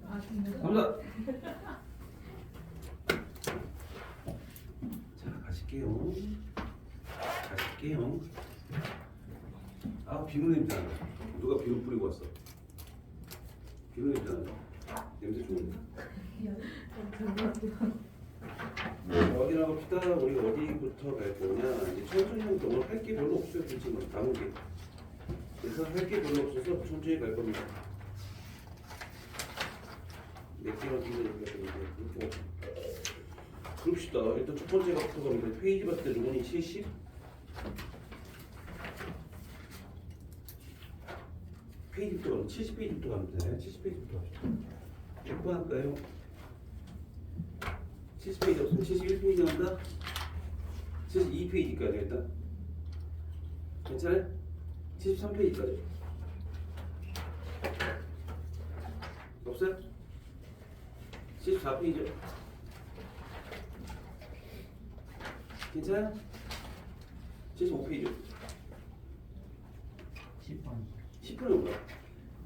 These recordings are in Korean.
갑니다. 자, 가실게요. 가실게요. 아, 비누 냄새 나네. 누가 비누 뿌리고 왔어? 비누 냄새 나네. 냄새 좋은데. 확인해봅시다. 우리가 어디부터 갈 거냐. 이제 천천히 하면 오늘 할 게 별로 없어요. 솔직히 뭐 남은 게. 그래서 할 게 별로 없어서 천천히 갈 겁니다. 몇 개만 기다려야 되는데. 그럽시다. 일단 첫 번째가 붙어갑니다. 페이지 봤을 때 로건이 70. 페이지부터 가면 70페이지부터 가면 돼. 70페이지부터 갑시다. 몇 번 할까요? 70페이지 없으면 71페이지 간다. 72페이지까지 일단. 괜찮아요? 73페이지까지. 없어요? 74페이지. 괜찮아요? 75페이지. 10분은 뭐야?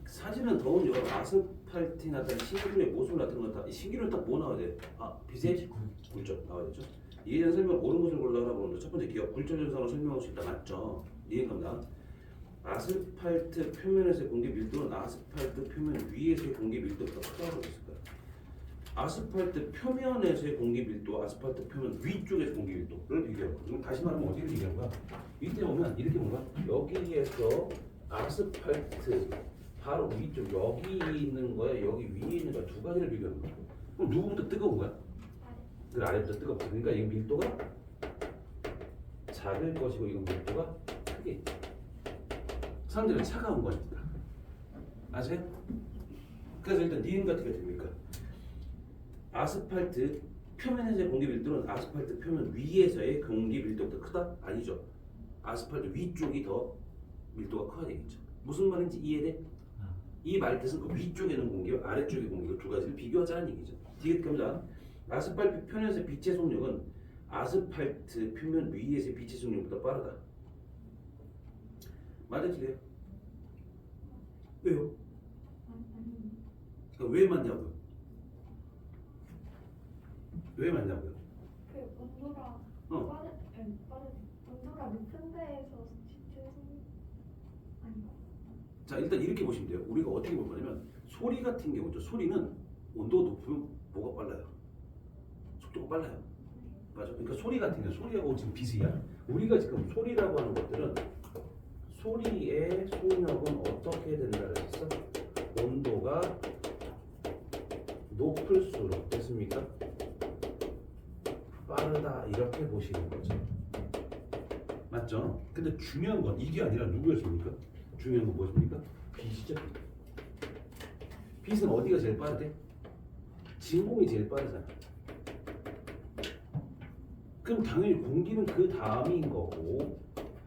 사진은 더운 여름 아스팔트에 나타난 신기루의 모습을 나타낸 것 같다. 신기루는 딱 뭐 나와야 돼? 아, 빛의 굴절 나와야 되죠? 이에 대한 설명 옳은 것을 골라라 보는데 첫 번째 기억 굴절 현상을 설명할 수 있다. 맞죠? 이해갑니다. 아스팔트 표면에서의 공기 밀도는 아스팔트 표면 위에서의 공기 밀도보다 크다고 했을 거야. 아스팔트 표면에서의 공기 밀도, 아스팔트 표면 위쪽에서 공기 밀도를 비교해봐. 그럼 다시 말하면 어디를 비교하는 거야? 밑에 보면 이렇게 뭔가 여기에서 아스팔트 바로 위쪽 여기 있는 거야, 여기 위에 있는 거야. 두 가지를 비교하는 거야. 그럼 누구부터 뜨거운 거야? 그 아래부터 뜨겁지. 그러니까 이 밀도가 작을 것이고 이건 밀도가 크게. 사람들은 차가운 거니까. 아세요? 그래서 일단 니은가 어떻게 됩니까? 아스팔트 표면에서의 공기 밀도는 아스팔트 표면 위에서의 공기 밀도보다 크다? 아니죠. 아스팔트 위쪽이 더 밀도가 커야 되겠죠. 무슨 말인지 이해돼? 이 말 뜻은 그 위쪽에 있는 공기와 아래쪽의 공기 두 가지를 비교하자는 얘기죠. 뒤에 갑니다. 아스팔트 표면에서 빛의 속력은 아스팔트 표면 위에서의 빛의 속력보다 빠르다. 맞아, 틀려요? 왜요? 그러니까 왜 맞냐고요? 왜 맞냐고요? 그 온도가 온도가 높은 데에서 집중해서 아닌가? 자, 일단 이렇게 보시면 돼요. 우리가 어떻게 볼 거냐면 소리 같은 경우죠. 소리는 온도가 높으면 뭐가 빨라요? 속도가 빨라요. 맞아. 그러니까 소리 같은 경우 소리하고 지금 비슷이야. 우리가 지금 소리라고 하는 것들은 소리의 속력은 어떻게 된다고 했어? 온도가 높을수록 됐습니까? 빠르다 이렇게 보시는 거죠. 맞죠? 근데 중요한 건 이게 아니라 누구였습니까? 중요한 건 무엇입니까? 빛이죠. 빛은 어디가 제일 빠르대? 진공이 제일 빠르잖아. 그럼 당연히 공기는 그 다음인 거고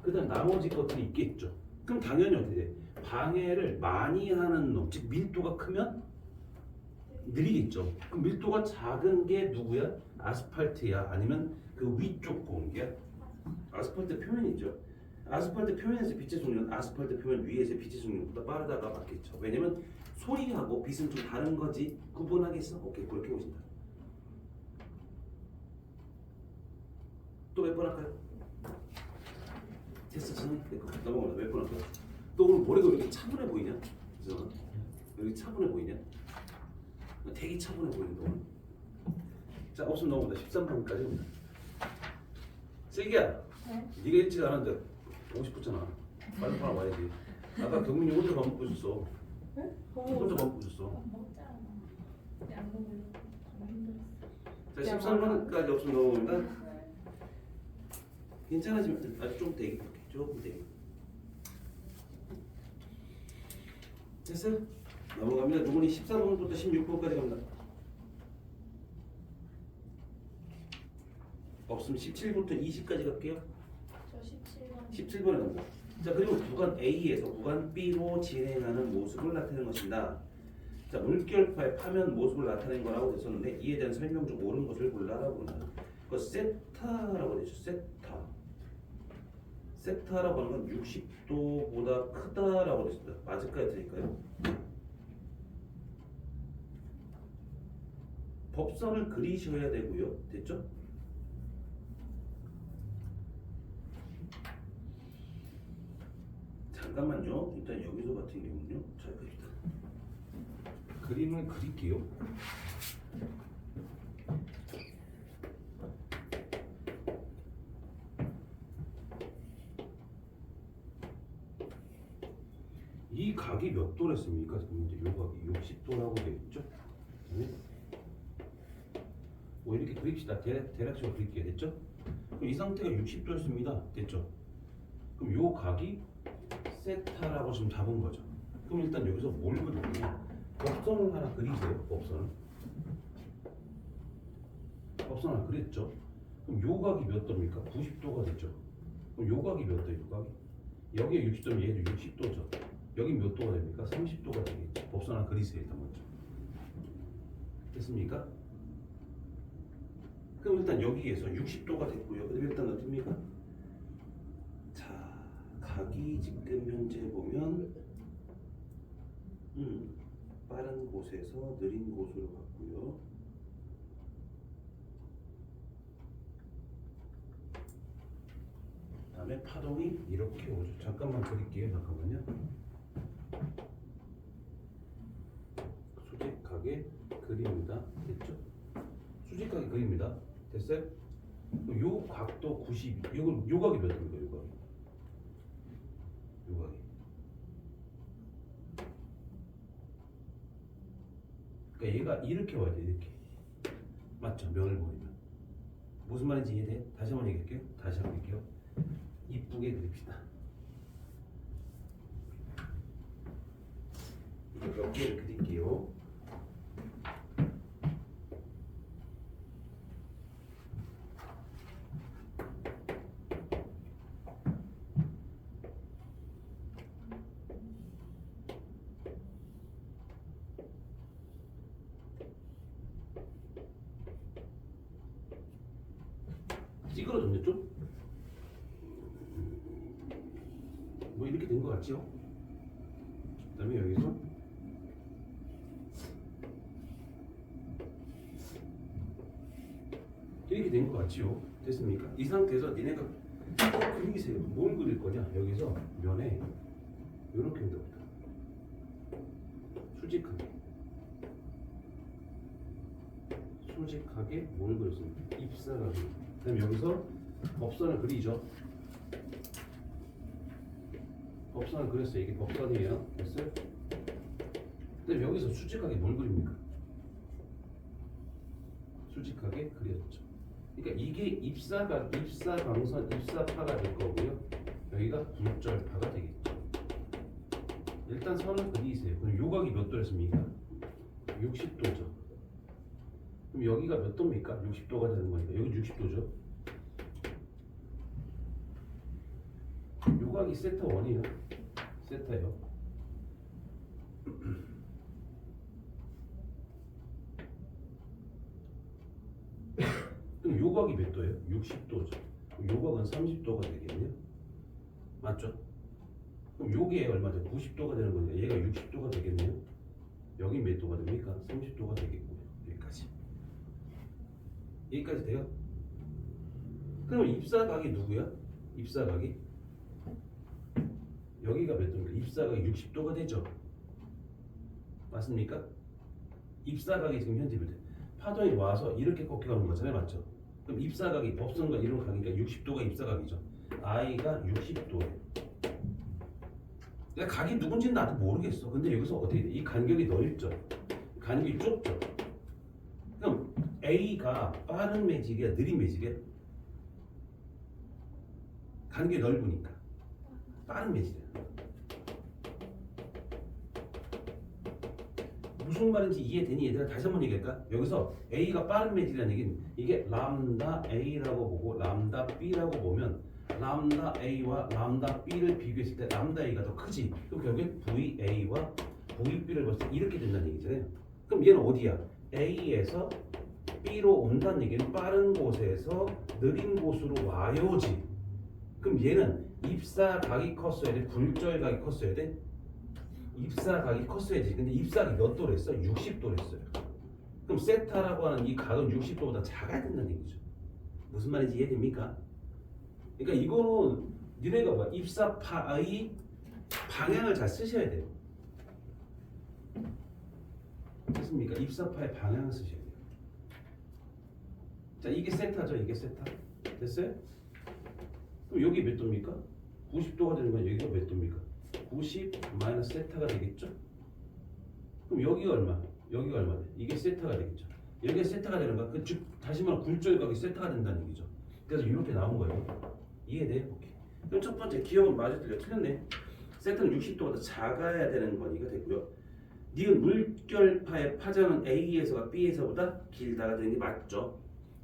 그 다음 나머지 것들이 있겠죠. 그럼 당연히 어떻게 돼? 방해를 많이 하는 놈, 즉 밀도가 크면 느리겠죠. 그럼 밀도가 작은 게 누구야? 아스팔트야? 아니면 그 위쪽 공기야? 아스팔트 표면이죠. 아스팔트 표면에서 빛의 속력은 아스팔트 표면 위에서 빛의 속력보다 빠르다가 맞겠죠. 왜냐면 소리하고 빛은 좀 다른 거지. 구분하겠어? 오케이, 그렇게 보신다. 또 몇 번 할까요? 됐어, 저는 넘어가자. 몇 번 할까요? 또 오늘 머리가 왜 이렇게 차분해 보이냐? 그죠? 왜 이렇게 차분해 보이냐? 되게 차분해 보이는데 오늘. 자, 없으면 넘어가자. 13번까지 옵니다. 슬기야, 네? 네가 일찍 안 왔는데 보고 싶었잖아. 빨리 빨리 와야지. 아까 경민이 혼자 밥 먹고 있었어. 네? 혼자 밥 먹고 있었어. 먹잖아. 안 먹으려고 너무 힘들었어. 자, 13번까지 없으면 넘어갑니다. 괜찮아지면 아주 좀 되게 조금 되게. 됐어요? 넘어갑니다. 누구니 14번부터 16번까지 갑니다. 없으면 17부터 20까지 갈게요. 저 17번. 17번에 갑니다. 자, 그리고 구간 A에서 구간 B로 진행하는 모습을 나타내는 것입니다. 자, 물결파의 파면 모습을 나타낸 거라고 됐었는데 이에 대한 설명 중 옳은 것을 골라라고 합니다. 그 세타라고 되죠. 세타라고 하는 건 60도보다 크다라고 됐습니다. 맞을까요? 틀릴까요? 법선을 그리셔야 되고요. 됐죠? 잠깐만요. 일단 여기서 같은 경우는요. 자, 일단 그림을 그릴게요. 이 각이 몇 도랬습니까? 그럼 이제 요 각이 60도라고 되겠죠? 네? 뭐 이렇게 그립시다. 대략적으로 그릴게요. 됐죠? 그럼 이 상태가 60도였습니다. 됐죠? 그럼 요 각이 세타라고 지금 잡은 거죠. 그럼 일단 여기서 뭘 그리냐? 법선을 하나 그리세요. 법선 하나 그렸죠? 그럼 요 각이 몇 도입니까? 90도가 됐죠? 그럼 요 각이 몇 도예요? 요 각이? 여기에 60도면 얘도 60도죠? 여기 몇 도가 됩니까? 30도가 되겠죠? 법선 하나 그리세요. 일단 먼저. 됐습니까? 그럼 일단 여기에서 60도가 됐고요. 그다음에 일단 어떻습니까? 자, 각이 지금 현재 보면 빠른 곳에서 느린 곳으로 갔고요. 그다음에 파동이 이렇게 오죠. 잠깐만 그릴게요. 잠깐만요. 수직하게 그립니다. 됐죠? 수직하게 그립니다. 됐어요? 요 각도 90. 요 각이 몇 도입니까? 요 각이. 그러니까 얘가 이렇게 와야 돼. 이렇게. 맞죠? 면을 보이면. 무슨 말인지 이해돼? 다시 한번 얘기할게요. 다시 한번 할게요. 이쁘게 그립시다. 이거 몇 개를 그릴게요. 찌그러졌네 좀? 뭐 이렇게 된 것 같죠? 그 다음에 여기서 이렇게 된 것 같지요? 됐습니까? 이 상태에서 니네가 그리세요. 뭘 그릴 거냐? 여기서 면에 이렇게 된답니다. 수직하게 뭘 그렸습니까? 입사각이. 그다음에 여기서 법선을 그리죠. 법선을 그렸어요. 이게 법선이에요. 됐어요? 그다음에 여기서 수직하게 뭘 그립니까? 수직하게 그려졌죠. 그러니까 이게 입사광선, 입사파가 될 거고요. 여기가 굴절파가 되겠죠. 일단 선을 그리세요. 그럼 요각이 몇 도였습니까? 60도죠. 그럼 여기가 몇 도입니까? 60도가 되는 거니까 여기 60도죠. 요각이 세타 1이에요. 세타예요. 그럼 요각이 몇 도예요? 60도죠. 요각은 30도가 되겠네요. 맞죠? 그럼 요게 얼마죠? 90도가 되는 거니까 얘가 60도가 되겠네요. 여기 몇 도가 됩니까? 30도가 되겠고요. 여기까지 돼요? 그럼 입사각이 누구야? 입사각이 여기가 몇 도입니까? 입사각이 60도가 되죠? 맞습니까? 입사각이 지금 현재 몇 도? 파동이 와서 이렇게 꺾여가는 거잖아요. 맞죠? 그럼 입사각이 법선과 이런 각이니까 60도가 입사각이죠. I가 60도예요. 그러니까 각이 누군지는 나도 모르겠어. 근데 여기서 어떻게 돼? 이 간격이 넓죠? 간격이 좁죠? 그럼 A가 빠른 매질이야? 느린 매질이야? 간격이 넓으니까 빠른 매질이야. 무슨 말인지 이해되니 얘들아? 다시 한번 얘기할까? 여기서 A가 빠른 매질이라는 얘기는 이게 람다 A라고 보고 람다 B라고 보면 람다 A와 람다 B를 비교했을 때 람다 A가 더 크지. 그럼 결국에 VA와 VB를 봤을 때 이렇게 된다는 얘기잖아요. 그럼 얘는 어디야? A에서 B로 온다는 얘기는 빠른 곳에서 느린 곳으로 와요지. 그럼 얘는 입사각이 컸어야 돼? 굴절각이 컸어야 돼? 입사각이 컸어야지. 근데 입사각이 몇 도랬어? 60도랬어요. 그럼 세타라고 하는 이 각은 60도보다 작아야 된다는 얘기죠. 무슨 말인지 이해됩니까? 그러니까 이거는 니네가 봐. 입사파의 방향을 잘 쓰셔야 돼요. 됐습니까? 입사파의 방향을 쓰셔야 돼요. 자, 이게 세타죠. 이게 세타. 됐어요? 그럼 여기 몇 도입니까? 90도가 되는 건 여기가 몇 도입니까? 90 마이너스 세타가 되겠죠? 그럼 여기가 얼마? 여기가 얼마 돼? 이게 세타가 되겠죠? 여기가 세타가 되는 거야. 즉 다시 말하면 굴절각이 세타가 된다는 얘기죠. 그래서 이렇게 나온 거예요. 이해돼? 오케이. 그럼 첫 번째 기억은 맞아 틀려? 틀렸네. 세타는 60도보다 작아야 되는 거니까 됐고요. 니은 물결파의 파장은 A에서가 B에서보다 길다가 되는 게 맞죠.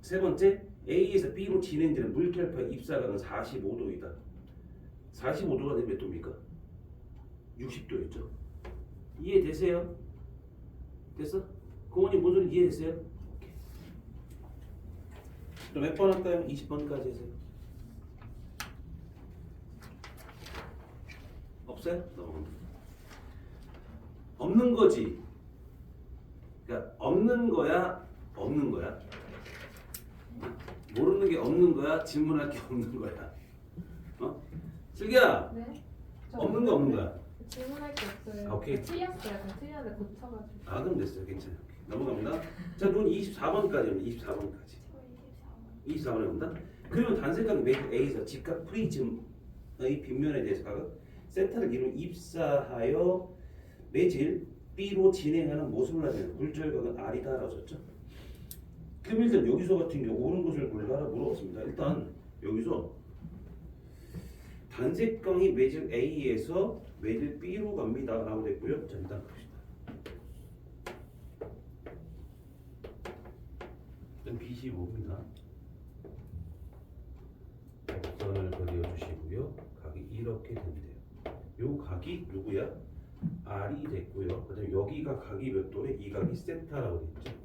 세 번째, A에서 B로 진행되는 물결파의 입사각은 45도이다. 45도가 되면 몇 도입니까? 60도였죠. 이해되세요? 됐어? 고모님 뭔 소리 이해됐어요? 오케이. 그럼 몇 번 할까요? 20번까지 해서요. 없어요? 넘어갑니다. 없는 거지. 그러니까 없는 거야, 없는 거야. 모르는 게 없는 거야, 질문할 게 없는 거야. 어? 슬기야, 네? 없는 거 없는 거야. 질문할 게 없어요. 아, 오케이. 틀렸어요. 그냥 틀렸는데 고쳐가지고. 아, 그럼 됐어요. 괜찮아요. 넘어갑니다. 자, 눈 24번까지입니다. 24번까지. 저 24번. 24번에 온다. 그리고 단색각 매직 A에서 직각 프리즘의 빗면에 대해서 각은 세타를 이룬 입사하여 매질 B로 진행하는 모습을 나타내는 굴절각은 R이다라고 썼죠. 그럼 일단 여기서 같은 경우 옳은 것을 골라라 물어봤습니다. 일단 여기서 단색광이 매질 A에서 매질 B로 갑니다 라고 됐고요. 자, 일단 봅시다. 일단 B15입니다. 곡선을 그려주시고요. 각이 이렇게 된대요. 요 각이 누구야? R이 됐고요. 그다음에 여기가 각이 몇 도래? 이 각이 세타라고 됐죠.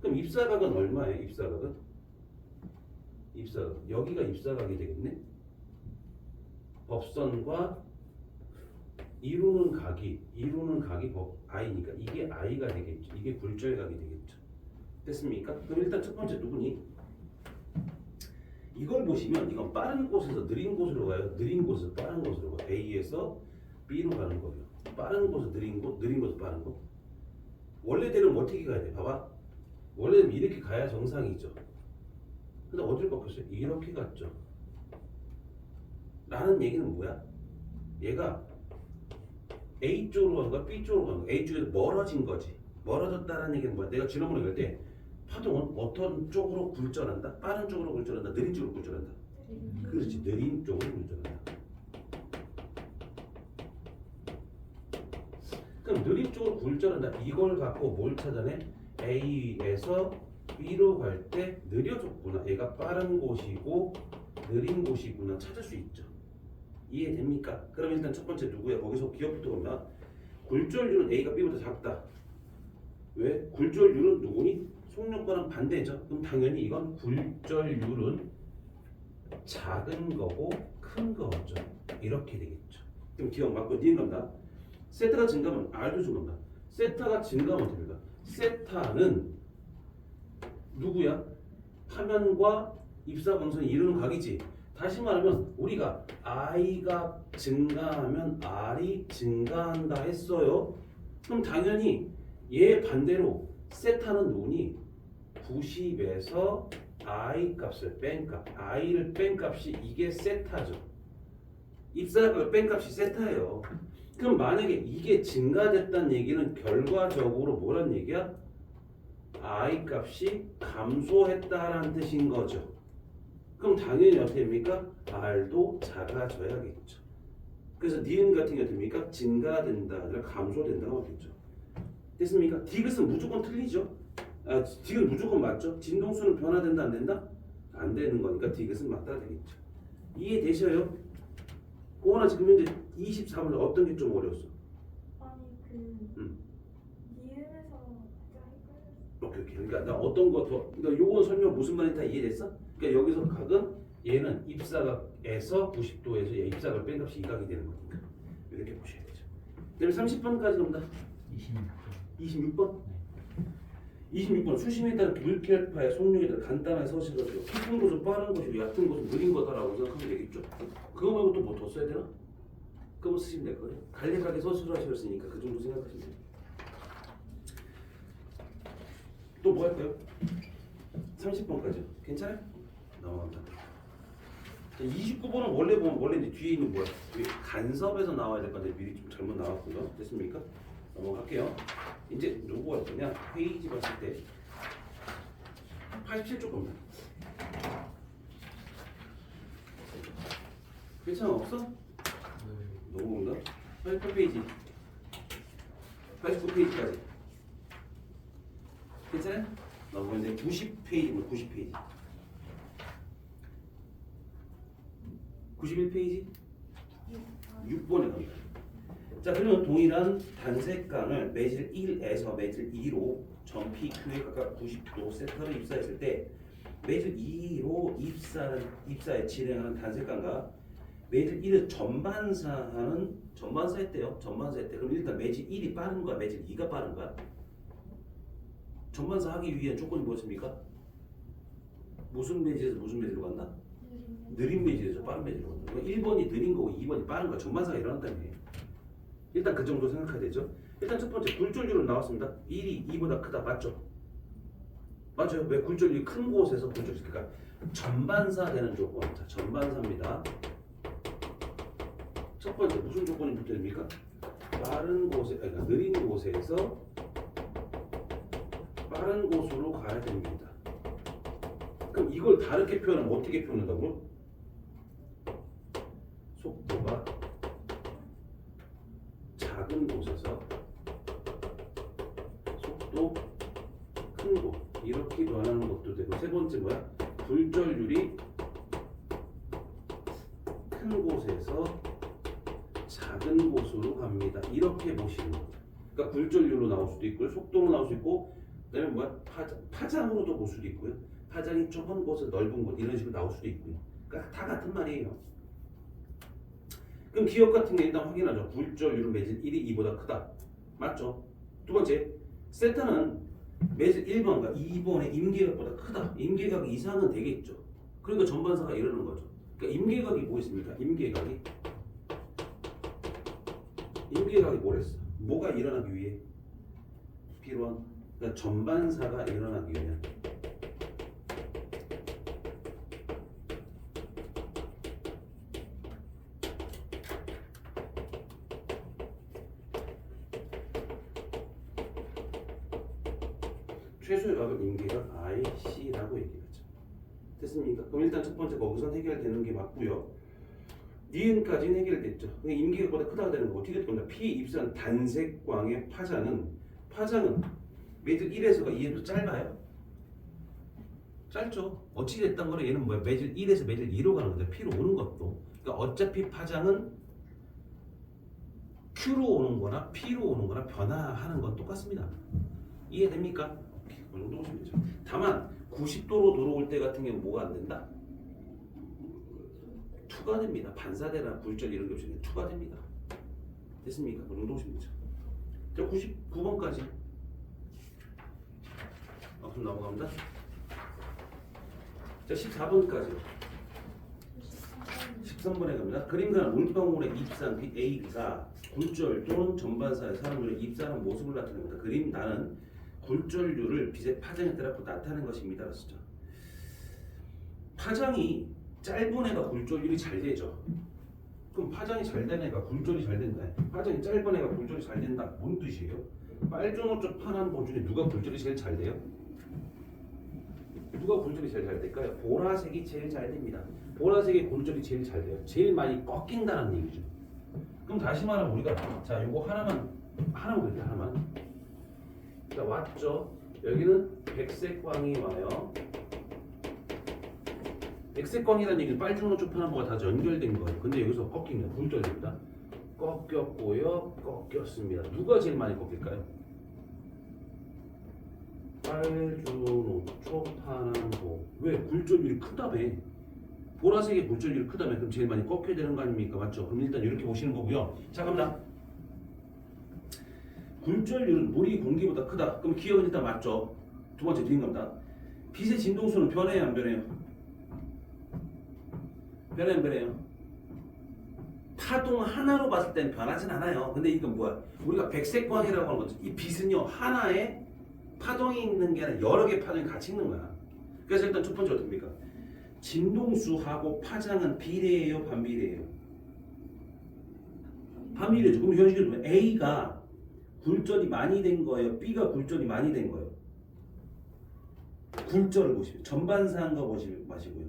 그럼 입사각은 얼마예요? 입사각은? 입사각. 여기가 입사각이 되겠네. 법선과 이루는 각이 법 I니까 이게 I가 되겠죠. 이게 굴절각이 되겠죠. 됐습니까? 그럼 일단 첫 번째 누구니? 이걸 보시면 이건 빠른 곳에서 느린 곳으로 가요. 느린 곳에서 빠른 곳으로 가. A에서 B로 가는 거예요. 빠른 곳에서 느린 곳, 느린 곳에서 빠른 곳. 원래대로는 어떻게 가야 돼? 봐봐. 원래는 이렇게 가야 정상이죠. 근데 어디를 바꿨어요? 이렇게 갔죠. 라는 얘기는 뭐야? 얘가 A 쪽으로 간 거야? B 쪽으로 간 거야? A 쪽에서 멀어진 거지. 멀어졌다는 얘기는 뭐야? 내가 지난번에 갈 때 파동은 어떤 쪽으로 굴절한다? 빠른 쪽으로 굴절한다? 느린 쪽으로 굴절한다? 그렇지. 느린 쪽으로 굴절한다. 그럼 느린 쪽으로 굴절한다. 이걸 갖고 뭘 찾아내? A에서 B로 갈 때 느려졌구나. 얘가 빠른 곳이고 느린 곳이구나 찾을 수 있죠. 이해됩니까? 그럼 일단 첫 번째 누구야? 거기서 기억부터 보면 굴절률은 A가 B보다 작다. 왜? 굴절률은 누구니? 속력과는 반대죠. 그럼 당연히 이건 굴절률은 작은 거고 큰 거죠. 이렇게 되겠죠. 그럼 기억 맞고 니은 간다. 세타가 증가하면 R도 증가한다. 세타가 증가하면 어떻게 될까? 세타는 누구야? 파면과 입사광선이 이루는 각이지. 다시 말하면 우리가 I가 증가하면 R이 증가한다 했어요. 그럼 당연히 얘 반대로 세타는 누구니? 90에서 I 값을 뺀 값, I를 뺀 값이 이게 세타죠. 입사각을 뺀 값이 세타예요. 그럼 만약에 이게 증가됐다는 얘기는 결과적으로 뭐란 얘기야? I 값이 감소했다라는 뜻인 거죠. 그럼 당연히 어떻게 됩니까? R도 작아져야겠죠. 그래서 니은 같은 게 됩니까? 증가된다, 아니라 감소된다가 되겠죠. 됐습니까? 디귿은 무조건 틀리죠. 디귿 무조건 맞죠? 진동수는 변화된다 안 된다? 안 되는 거니까 디귿은 맞다 되겠죠. 이해되셔요? 고은아 지금 현재 24번 어떤 게 좀 어려웠어? 아니 니은에서 오케이. 그러니까 나 어떤 거 더, 그러니까 요거 설명 무슨 말인지 다 이해됐어? 그러니까 여기서 각은 얘는 입사각에서 90도에서 얘 입사각을 뺀 값이 이 각이 되는 거니까 이렇게 보셔야 되죠. 그다음에 30번까지 갑니다. 26번. 26번 수심에 따른 물결파의 속력에 따라 간단하게 서술하세요. 깊은 곳은 빠른 것이고 얕은 곳은 느린 거다라고 생각하면 되겠죠. 그거 말고 또 뭐 더 써야 되나? 그거 쓰시면 될 거예요. 간략하게 서술하셨으니까 그 정도 생각하시면 돼요. 또 뭐 할까요? 30번까지 괜찮아요? 넘어갑니다. 29번은 원래 보면 원래 이제 뒤에 있는 뭐야? 간섭에서 나와야 될 건데 미리 좀 잘못 나왔고요. 됐습니까? 넘어갈게요. 이제 누구가 할 거냐? 페이지 봤을 때 87쪽 겁니다. 괜찮아 없어? 넘어온다. 88페이지 89페이지까지 괜찮아요? 넘어가는데 90페이지면 90페이지 91페이지 6번에 갑니다. 자 그러면 동일한 단색강을 매질 1에서 매질 2로 점 PQ에 각각 90도 세터를 입사했을 때 매질 2로 입사에 진행하는 단색강과 매질 1을 전반사했대요. 전반사했대. 그럼 일단 매질 1이 빠른 거야, 매질 2가 빠른 거야? 전반사 하기 위한 조건이 무엇입니까? 무슨 매질에서 무슨 매질로 간다? 느린 매질에서 빠른 매질로 간다. 1번이 느린 거고 2번이 빠른 거야. 전반사가 일어난다는 얘기예요. 일단 그 정도 생각해야 되죠. 일단 첫 번째 굴절률은 나왔습니다. 1이 2보다 크다. 맞죠? 맞아요. 왜 굴절률이 큰 곳에서 굴절률? 그러니까 전반사 되는 조건. 자, 전반사입니다. 첫 번째 무슨 조건이 붙어야 됩니까? 빠른 곳에, 그러니까 느린 곳에서 빠른 곳으로 가야 됩니다. 그럼 이걸 다르게 표현하면 어떻게 표현한다고요? 속도가 작은 곳에서 속도 큰 곳 이렇게 변하는 것도 되고 세 번째 뭐야? 굴절률이 큰 곳에서 작은 곳으로 갑니다. 이렇게 보시는 겁니다. 그러니까 굴절률로 나올 수도 있고요. 속도로 나올 수 있고 그다음에 뭐야? 파장으로도 볼 수도 있고요. 파장이 좁은 곳에 넓은 곳 이런 식으로 나올 수도 있고요. 그러니까 다 같은 말이에요. 그럼 기억 같은 게 일단 확인하죠. 굴절률은 매질 1이 2보다 크다. 맞죠? 두 번째, 세타는 매질 1번과 2번의 임계각보다 크다. 임계각 이상은 되겠죠. 그러니까 전반사가 이러는 거죠. 그러니까 임계각이 뭐 있습니까? 임계각이 뭐랬어? 뭐가 일어나기 위해? 필요한 그러니까 전반사가 일어나기 위한 최소의 각을 임계각 IC라고 얘기하죠. 됐습니까? 그럼 일단 첫 번째 거기서 해결되는 게 맞고요. 니은까지는 해결됐죠. 그러니까 임계각보다 크다가 되는 거 어떻게 될 겁니다. P 입산 단색광의 파장은 매질 1에서가 2에서 짧아요. 짧죠. 어찌 됐던 거는 얘는 뭐야? 매질 1에서 매질 2로 가는 건데 P로 오는 것도. 그러니까 어차피 파장은 Q로 오는 거나 P로 오는 거나 변화하는 건 똑같습니다. 이해됩니까? 그 정도 보시면 되죠. 다만 90도로 들어올 때 같은 경우는 뭐가 안 된다? 투가 됩니다. 반사대나 굴절 이런 게 없으면 투가 됩니다. 됐습니까? 그 정도 보시면 되죠. 자, 99번까지. 그럼 넘어갑니다. 자, 14번까지. 13번에 갑니다. 그림과 물방울의 입산 A가 굴절 또는 전반사의 사람들의 입산한 모습을 나타냅니다. 그림 나는 굴절률을 빛의 파장에 따라 나타내는 것입니다. 그렇죠? 파장이 짧은 애가 굴절률이 잘 되죠. 그럼 파장이 잘 되는 애가 굴절이 잘 된다. 파장이 짧은 애가 굴절이 잘 된다. 뭔 뜻이에요? 빨주노초 파란 보 중에 누가 굴절이 제일 잘 돼요? 누가 굴절이 제일 잘 될까요? 보라색이 제일 잘 됩니다. 보라색의 굴절이 제일 잘 돼요. 제일 많이 꺾인다는 얘기죠. 그럼 다시 말하면 우리가 자 요거 하나만 그릴게 하나만. 자 왔죠. 여기는 백색광이 와요. 백색광이라는 얘기는 빨주노초 파란보가 다 연결된 거예요. 근데 여기서 꺾이면 굴절입니다. 꺾였고요, 꺾였습니다. 누가 제일 많이 꺾일까요? 빨주노초 파란보. 왜? 굴절률이 크다며. 보라색의 굴절률이 크다며. 그럼 제일 많이 꺾여야 되는 거 아닙니까? 맞죠? 그럼 일단 이렇게 보시는 거고요. 자 갑니다. 굴절률은 물이 공기보다 크다. 그럼 기억은 일단 맞죠? 두 번째 뒤인 겁니다. 빛의 진동수는 변해요, 안 변해요? 변해, 안 변해요? 파동 하나로 봤을 땐 변하진 않아요. 근데 이건 뭐야? 우리가 백색광이라고 하는 거죠. 이 빛은요, 하나의 파동이 있는 게 아니라 여러 개의 파동이 같이 있는 거야. 그래서 일단 첫 번째 어떻습니까? 진동수하고 파장은 비례해요, 반비례해요? 반비례죠. 그럼 현실적으로 보면 A가 굴절이 많이 된 거예요, B가 굴절이 많이 된 거예요? 굴절을 보시면 전반사한 거 마시고요.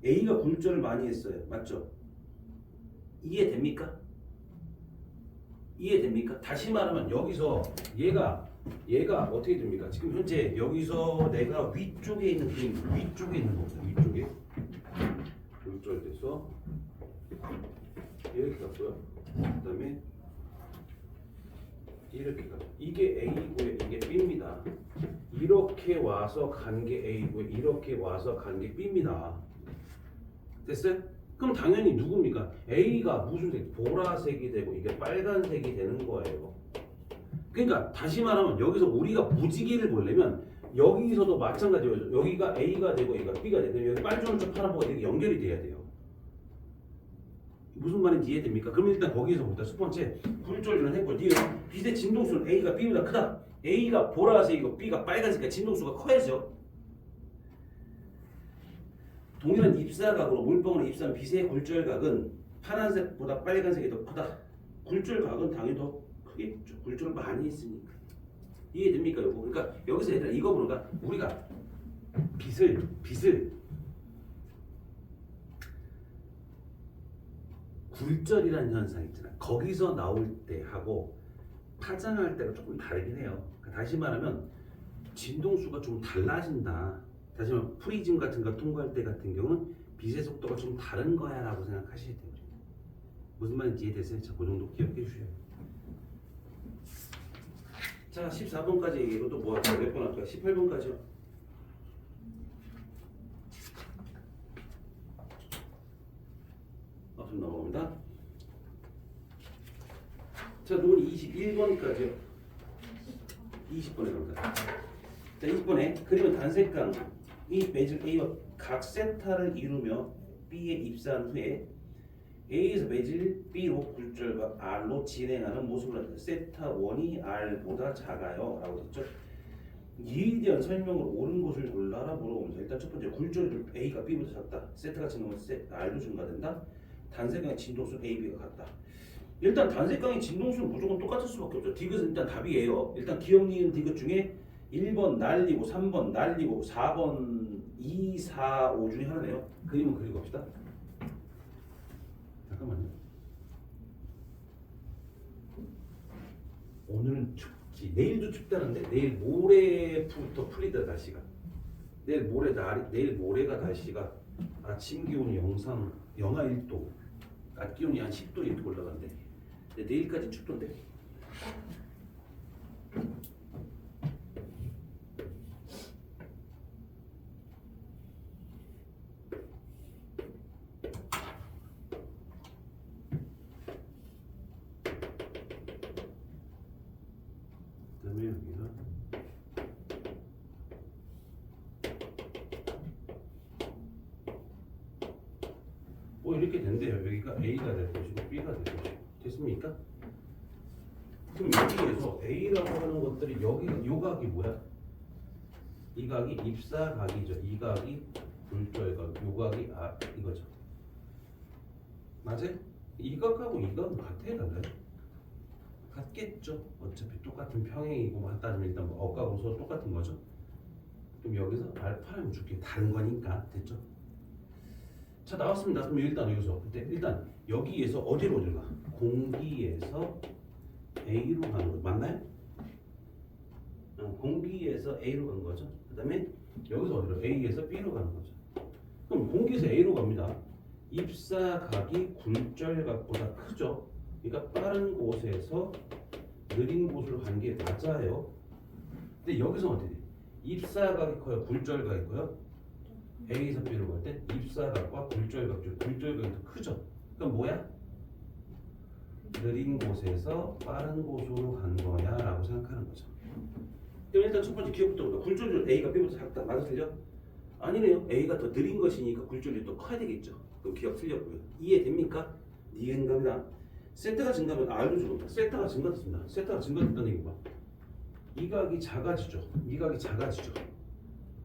A가 굴절을 많이 했어요. 맞죠? 이해됩니까? 이해됩니까? 다시 말하면 여기서 얘가 어떻게 됩니까? 지금 현재 여기서 내가 위쪽에 있는 그림, 위쪽에 있는 겁니다. 위쪽에 굴절돼서 이렇게 갔고요. 그다음에 이렇게 가죠. 이게 A고요, 이게 B입니다. 이렇게 와서 간 게 A고요, 이렇게 와서 간 게 B입니다. 됐어요? 그럼 당연히 누굽니까? A가 무슨 색? 보라색이 되고 이게 빨간색이 되는 거예요. 그러니까 다시 말하면 여기서 우리가 무지개를 보려면 여기서도 마찬가지예요. 여기가 A가 되고 여기가 B가 되고 여기 빨주노초 파란보가 이렇게 연결이 돼야 돼요. 무슨 말인지 이해됩니까? 그럼 일단 거기서부터 첫 번째 굴절을 했고 빛의 진동수는 A가 B보다 크다. A가 보라색이고 B가 빨간색이니까 진동수가 커야죠. 동일한 입사각으로 물방울을 입사한 빛의 굴절각은 파란색보다 빨간색이 더 크다. 굴절각은 당연히 더 크겠죠. 굴절을 많이 했으니까. 이해됩니까? 요거? 그러니까 여기서 얘들아 이거 보니까 우리가 빛을 굴절이라는 현상 있잖아. 거기서 나올 때 하고 파장할 때가 조금 다르긴 해요. 그러니까 다시 말하면 진동수가 좀 달라진다. 다시 말하면 프리즘 같은 거 통과할 때 같은 경우는 빛의 속도가 좀 다른 거야 라고 생각하셔야 돼요. 무슨 말인지 이해되세요? 자, 그 정도 기억해 주셔요. 자, 14번까지 얘기해도 또 뭐 할까요? 몇 번 할까요? 18번까지요. 좀 넘어갑니다. 자, 누군 21번까지요. 20번에 갑니다. 자, 20번에 그림은 단색강 이 매질 A와 각 세타를 이루며 B에 입사한 후에 A에서 매질 B로 굴절과 R로 진행하는 모습을 나타내 세타 1이 R보다 작아요 라고 했죠. 이에 대한 설명으로 옳은 것을 골라라 물어봅니다. 일단 첫 번째 굴절을 A가 B보다 작다. 세타가 진동하면 R도 증가된다. 단색강의 진동수 A, B가 같다. 일단 단색강의 진동수는 무조건 똑같을 수밖에 없죠. 디귿은 일단 답이에요. 일단 기억 니은 디귿 중에 1번 날리고 3번 날리고 4번 2, 4, 5 중에 하나네요. 그림을 그리고 갑시다. 잠깐만요. 오늘은 춥지. 내일도 춥다는데 내일 모레부터 풀리다 날씨가. 내일 모레가 날씨가 아침 기온이 영하 1도, 낮 기온이 한 10도 이렇게 올라간대. 근데 내일까지 춥던데. 그다음에 여기가 이렇게 된대요. 여기가 A가 될 것이고 B가 될 것이고. 됐습니까? 그럼 여기에서 A라고 하는 것들이 요 각이 뭐야? 이 각이 입사각이죠. 이 각이 굴절각, 요 각이 이거죠. 맞아요? 이 각하고 이 각은 같아요, 달라요? 같겠죠. 어차피 똑같은 평행이고 뭐 따지면 일단 뭐 억각으로서 똑같은 거죠. 그럼 여기서 알파랑 죽기 다른 거니까 됐죠? 자, 나왔습니다. 그럼 일단 여기서 일단 여기에서 어디로 가? 공기에서 A로 가는 거 맞나요? 공기에서 A로 간 거죠. 그다음에 여기서 어디로? A에서 B로 가는 거죠. 그럼 공기에서 A로 갑니다. 입사각이 굴절각보다 크죠. 그러니까 빠른 곳에서 느린 곳으로 간 게 맞아요. 근데 여기서 어떻게 돼? 입사각이 커요, 굴절각이 커요? A에서 B로 갈 때 입사각과 굴절각 중 굴절각이 더 크죠. 그럼 뭐야? 느린 곳에서 빠른 곳으로 간 거야 라고 생각하는 거죠. 그럼 일단 첫 번째 기억부터 보자. 굴절률 A가 B보다 작다. 맞아 틀려? 아니네요. A가 더 느린 것이니까 굴절률이 또 커야 되겠죠. 그럼 기억 틀렸고요. 이해됩니까? 니은 갑니다. 세타가 증가하면 R도 줄어든다. 세타가 증가됐습니다. 세타가 증가됐다는 얘기가 이 각이 작아지죠. 이 각이 작아지죠.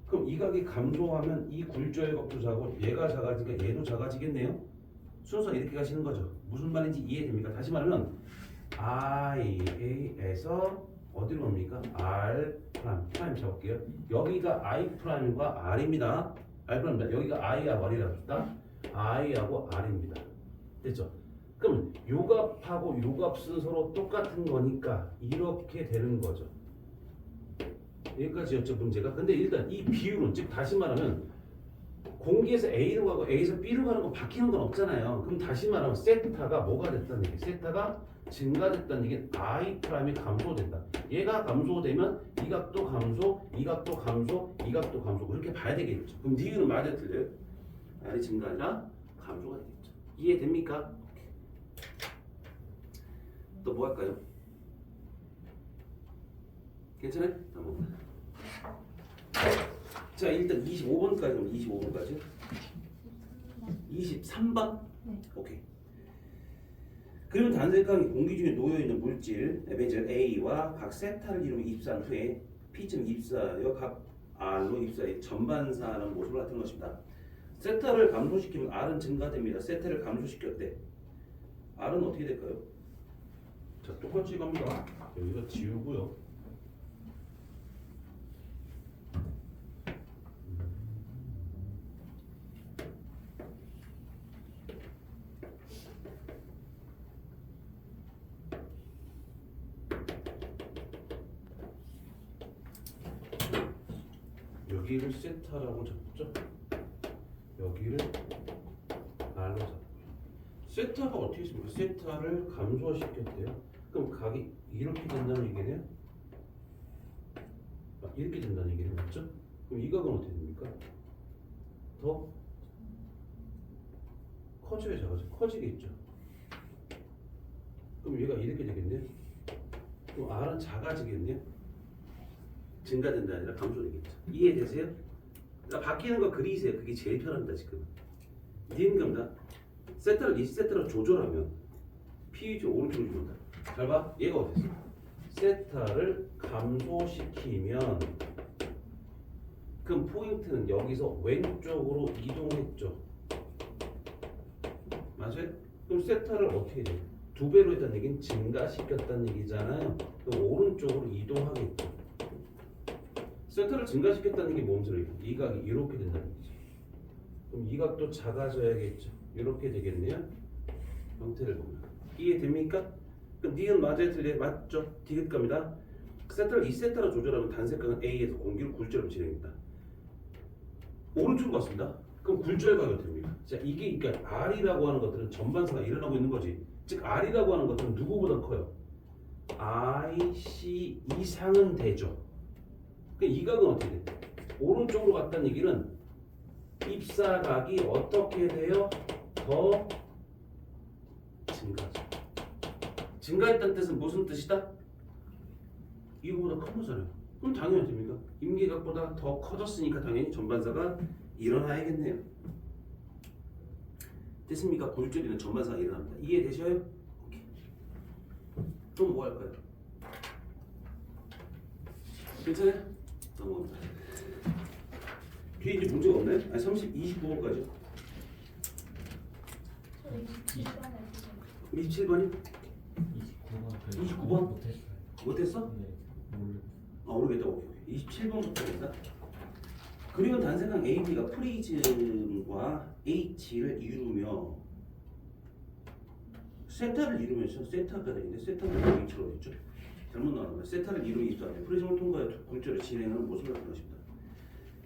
그럼 이 각이 감소하면 이 굴절각도 작고 얘가 작아지니까 얘도 작아지겠네요. 순서 이렇게 가시는 거죠. 무슨 말인지 이해됩니까? 다시 말하면 IA에서 어디로 옵니까? R 프라임 잡을게요. 여기가 I 프라임과 R입니다. R 프라임입니다. 여기가 I하고 R이라고 했다. I하고 R입니다. 됐죠? 그럼 요 값하고 요 값은 서로 똑같은 거니까 이렇게 되는 거죠. 여기까지였죠 문제가. 근데 일단 이 비율은 즉 다시 말하면 공기에서 A로 가고 A에서 B로 가는 거 바뀌는 건 없잖아요. 그럼 다시 말하면 세타가 뭐가 됐다는 얘기? 세타가 증가됐다는 얘기는 I 프라임이 감소된다. 얘가 감소되면 이 각도 감소, 이 각도 감소, 이 각도 감소 그렇게 봐야 되겠죠. 그럼 니은은 맞아 틀려요? R이 증가 아니라 감소가 되겠죠. 이해됩니까? 또 뭐 할까요? 괜찮아요? 한번. 자 일단 25번까지 25번까지 23번? 네. 오케이. 그러면 단색각이 공기 중에 놓여있는 물질 에벤젤 A와 각 세타를 이루며 입사한 후에 P점 입사하여 각 R로 입사해 전반사하는 모습을 나타낸 것입니다. 세타를 감소시키면 R은 증가됩니다. 세타를 감소시켰대. R은 어떻게 될까요? 자 똑같이 갑니다. 여기서 지우고요. 여기를 세타라고 잡죠. 여기를 R로 잡고요. 세타가 어떻게 있습니까? 세타를 감소시켰대요. 그럼 각이 이렇게 된다는 얘기네요. 이렇게 된다는 얘기는 맞죠? 그럼 이 각은 어떻게 됩니까? 더 커져야 작아져. 커지겠죠. 그럼 얘가 이렇게 되겠네요. 그럼 R은 작아지겠네요. 증가된다 아니라 감소되겠죠. 이해되세요? 그러니까 바뀌는 거 그리세요. 그게 제일 편합니다 지금. 니은 겁니다. 세타를 이 세타로 조절하면 pH 오른쪽으로 준다. 잘 봐. 얘가 어땠어? 세타를 감소시키면 그럼 포인트는 여기서 왼쪽으로 이동했죠. 맞아요? 그럼 세타를 어떻게 해야 돼? 두 배로 했다는 얘기는 증가시켰다는 얘기잖아요. 그럼 오른쪽으로 이동하겠죠. 세타를 증가시켰다는 게 뭔 소리예요? 이 각이 이렇게 된다는 얘기죠. 그럼 이 각도 작아져야겠죠. 이렇게 되겠네요. 형태를 보면 이해됩니까? 그럼 니은 맞아요 틀려요? 맞죠? 디귿 갑니다. 세타를 이 세타로 조절하면 단색각은 A에서 공기를 굴절하면 진행입니다. 오른쪽으로 갔습니다. 그럼 굴절각이 어떻게 됩니까? 자 이게 그러니까 R이라고 하는 것들은 전반사가 일어나고 있는 거지. 즉 R이라고 하는 것들은 누구보다 커요? IC 이상은 되죠. 이 각은 어떻게 돼? 오른쪽으로 갔다는 얘기는 입사각이 어떻게 돼요? 더 증가하죠. 증가했다는 뜻은 무슨 뜻이다? 이거보다 큰 거잖아요. 그럼 당연히 됩니까? 임계각보다 더 커졌으니까 당연히 전반사가 일어나야겠네요. 됐습니까? 굴절이는 전반사가 일어납니다. 이해되셔요? 오케이. 그럼 뭐 할까요? 괜찮아요? 넘어갑니다. 뒤에 이제 문제가 없나요? 아니 29번까지. 27번이? 29번? 못했어요. 못했어? 네, 모르. 모르겠다. 오케이. 27번부터 된다. 그리고 단색각 AB가 프리즘과 H를 이루며 세타를 이루면서 세타가 되는데 세타가 H로 됐죠. 잘못 나왔나요? 세타를 이루며 입사하며 프리즘을 통과해 굴절을 진행하는 모습을 나타낸 것입니다.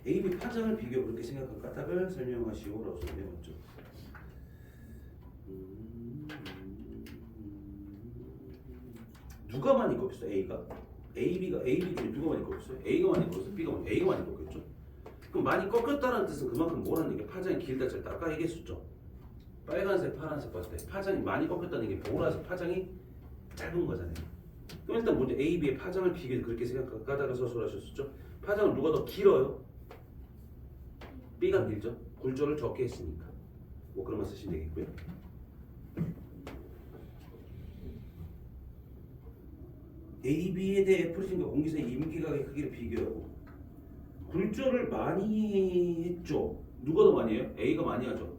AB 파장을 비교 그렇게 생각한 까닭을 설명하시오라고 설명했죠. 누가 많이 꺾였어? A가? AB 중에 누가 많이 꺾였어요? A가 많이 꺾였어? A가 많이 꺾였죠? 그럼 많이 꺾였다는 뜻은 그만큼 뭐라는 얘기야? 파장이 길다 짧다. 아까 얘기했었죠. 빨간색, 파란색 봤을 때 파장이 많이 꺾였다는 게 보라색 파장이 짧은 거잖아요. 그럼 일단 먼저 A, B의 파장을 비교해서 그렇게 생각하다가 서술하셨었죠. 파장은 누가 더 길어요? B가 길죠. 굴절을 적게 했으니까. 뭐 그런 거 쓰시면 되겠고요. A, B에 대해 F신과 공기사의 임기각의 크기를 비교하고 굴절을 많이 했죠. 누가 더 많이 해요? A가 많이 하죠.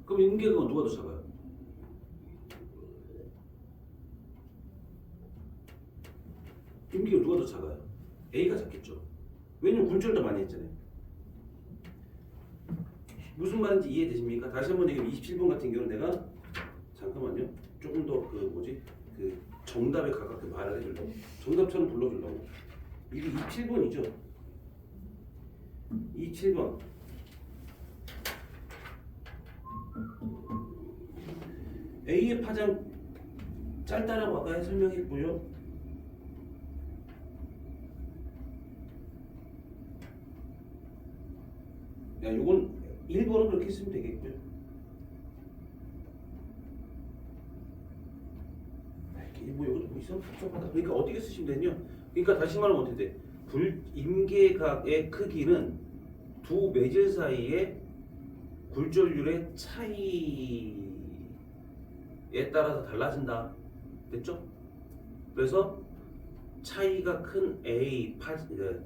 그럼 임기각은 누가 더 작아요? 임기각 누가 더 작아요? A가 작겠죠. 왜냐면 굴절 더 많이 했잖아요. 무슨 말인지 이해되십니까? 다시 한번 얘기하면 27번 같은 경우는 내가 잠깐만요. 조금 더 그 정답에 가깝게 말을 해주려고 정답처럼 불러주려고 이게 27번이죠. 27번 A의 파장 짧다라고 아까 설명했고요. 야, 요건 1번은 그렇게 쓰면 되겠고요. 뭐 여기도 뭐 있어? 복잡하다. 그러니까 어떻게 쓰시면 되냐? 그러니까 다시 말하면 어떻게 돼? 임계각의 크기는 두 매질 사이의 굴절률의 차이에 따라서 달라진다. 됐죠? 그래서 차이가 큰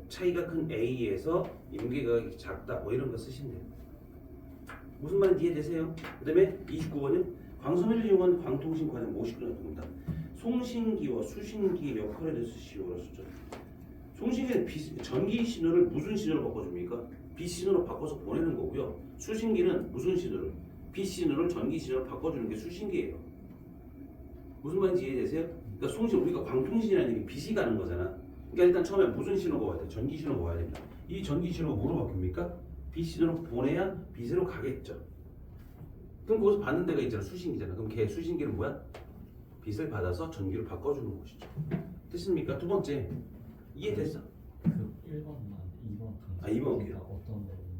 차이가 큰 A에서 임계각이 작다. 뭐 이런 거 쓰시면 돼요. 무슨 말인지 이해되세요? 그 다음에 29번은 광섬유를 이용한 광통신 과정 무엇이구나 봅니다. 송신기와 수신기의 역할에 대해서 시오라 쓰죠. 송신기는 전기 신호를 무슨 신호로 바꿔줍니까? 빛 신호로 바꿔서 보내는 거고요. 수신기는 무슨 신호를? 빛 신호를 전기 신호로 바꿔주는 게 수신기예요. 무슨 말인지 이해되세요? 그러니까 송신 우리가 광통신이라는 게 빛이 가는 거잖아. 그러니까 일단 처음에 무슨 신호가 와야 돼? 전기 신호가 와야 됩니다. 이 전기 신호가 뭐로 바뀝니까? 빛 신호로 보내야 빛으로 가겠죠. 그럼 거기서 받는 데가 있잖아. 수신기잖아. 그럼 걔 수신기는 뭐야? 빛을 받아서 전기를 바꿔주는 것이죠. 됐습니까? 두 번째 이해됐어? 그 1번만 2번 아, 2번 강조가 어떤 내용인지.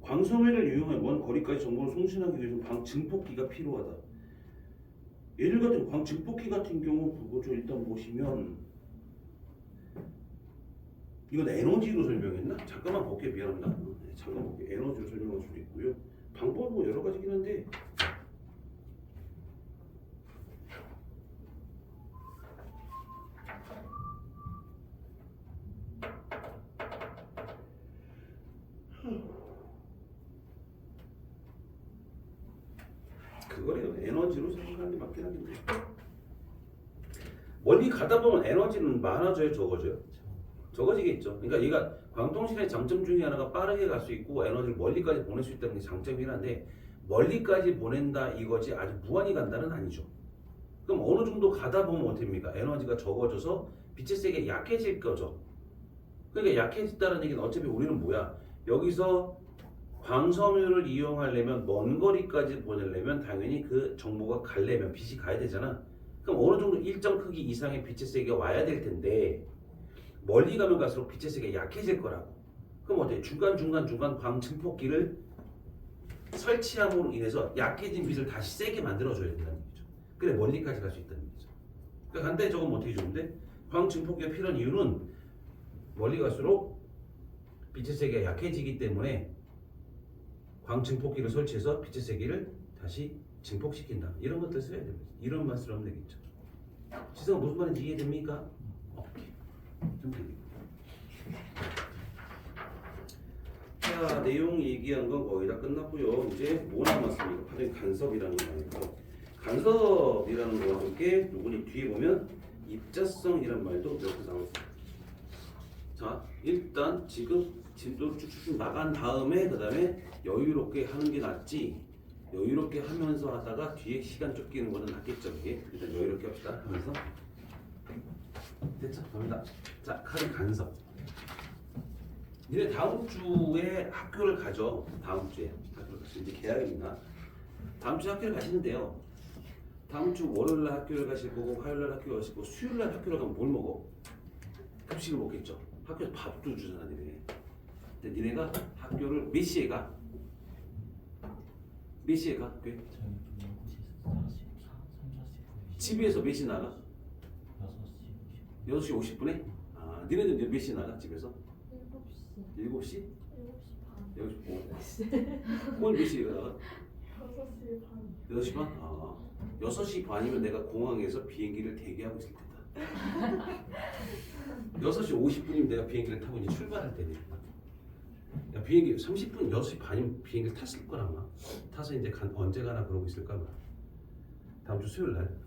광섬유를 이용해 먼 거리까지 정보를 송신하기 위해서는 광증폭기가 필요하다. 예를 같은 광증폭기 같은 경우 그거죠. 일단 보시면 이건 에너지로 설명했나? 잠깐만 볼게요. 미안합니다. 네, 잠깐 볼게요. 에너지로 설명할 수도 있고요. 방법은 뭐 여러 가지긴 한데 그거래요. 에너지로 생각하는 게 맞긴 하겠네. 멀리 가다 보면 에너지는 많아져요, 적어져요? 적어지겠죠. 그러니까 얘가 광통신의 장점 중에 하나가 빠르게 갈 수 있고 에너지를 멀리까지 보낼 수 있다는 게 장점이긴 한데 멀리까지 보낸다 이거지 아주 무한히 간다는 아니죠. 그럼 어느 정도 가다 보면 어떻게 됩니까? 에너지가 적어져서 빛의 세계가 약해질 거죠. 그러니까 약해졌다는 얘기는 어차피 우리는 뭐야? 여기서 광섬유를 이용하려면 먼 거리까지 보내려면 당연히 그 정보가 가려면 빛이 가야 되잖아. 그럼 어느 정도 일정 크기 이상의 빛의 세계가 와야 될 텐데 멀리 가면 갈수록 빛의 세계가 약해질 거라고. 그럼 어때? 중간 광증폭기를 설치함으로 인해서 약해진 빛을 다시 세게 만들어줘야 된다는 얘기죠. 그래 멀리까지 갈 수 있다는 얘기죠. 그러니까 간단히 적으면 어떻게 주는데 광증폭기가 필요한 이유는 멀리 갈수록 빛의 세계가 약해지기 때문에 광증폭기를 설치해서 빛의 세계를 다시 증폭시킨다. 이런 것들 써야 됩니다. 이런 말 쓰면 되겠죠. 지성아 무슨 말인지 이해됩니까? 오케이. 좀 되겠고. 자, 내용 얘기한 건 거의 다 끝났고요. 이제 뭐 남았습니까? 파장의 간섭이라는 거 나니까 간섭이라는 거와 함께 누구니 뒤에 보면 입자성이란 말도 이렇게 나올 수 있어요. 자, 일단 지금 진도를 쭉쭉 나간 다음에 그 다음에 여유롭게 하는 게 낫지. 여유롭게 하면서 하다가 뒤에 시간 쫓기는 거는 낫겠죠. 이게 일단 여유롭게 합시다 하면서 됐죠? 갑니다. 자, 카드 간섭. 니네 다음 주에 학교를 가죠. 다음 주에 학교를 가죠. 이제 개학입니다. 다음 주에 학교를 가시는데요. 다음 주 월요일날 학교를 가실 거고 화요일날 학교 가실 거고 수요일날 학교를 가면 뭘 먹어? 급식을 먹겠죠. 학교에서 밥도 주잖아 니네. 근데 니네가 학교를 몇 시에 가? 몇 시에 가? 학교에? 저희 9시 44분 집에서 몇 시 나가? 6시 6시 50분에? 아, 니네들 몇 시 나가 집에서? 7시. 7시? 7시 반. 6시 오늘 몇 시에 나가? 6시 반. 6시 반? 아, 6시 반이면 내가 공항에서 비행기를 대기하고 있을 때다. 6시 50분이면 내가 비행기를 타고 이제 출발할 때네. 야, 비행기 30분, 6시 반이면 비행기를 탔을 거라 아마. 타서 이제 언제 가나 그러고 있을까 봐. 다음 주 수요일 날.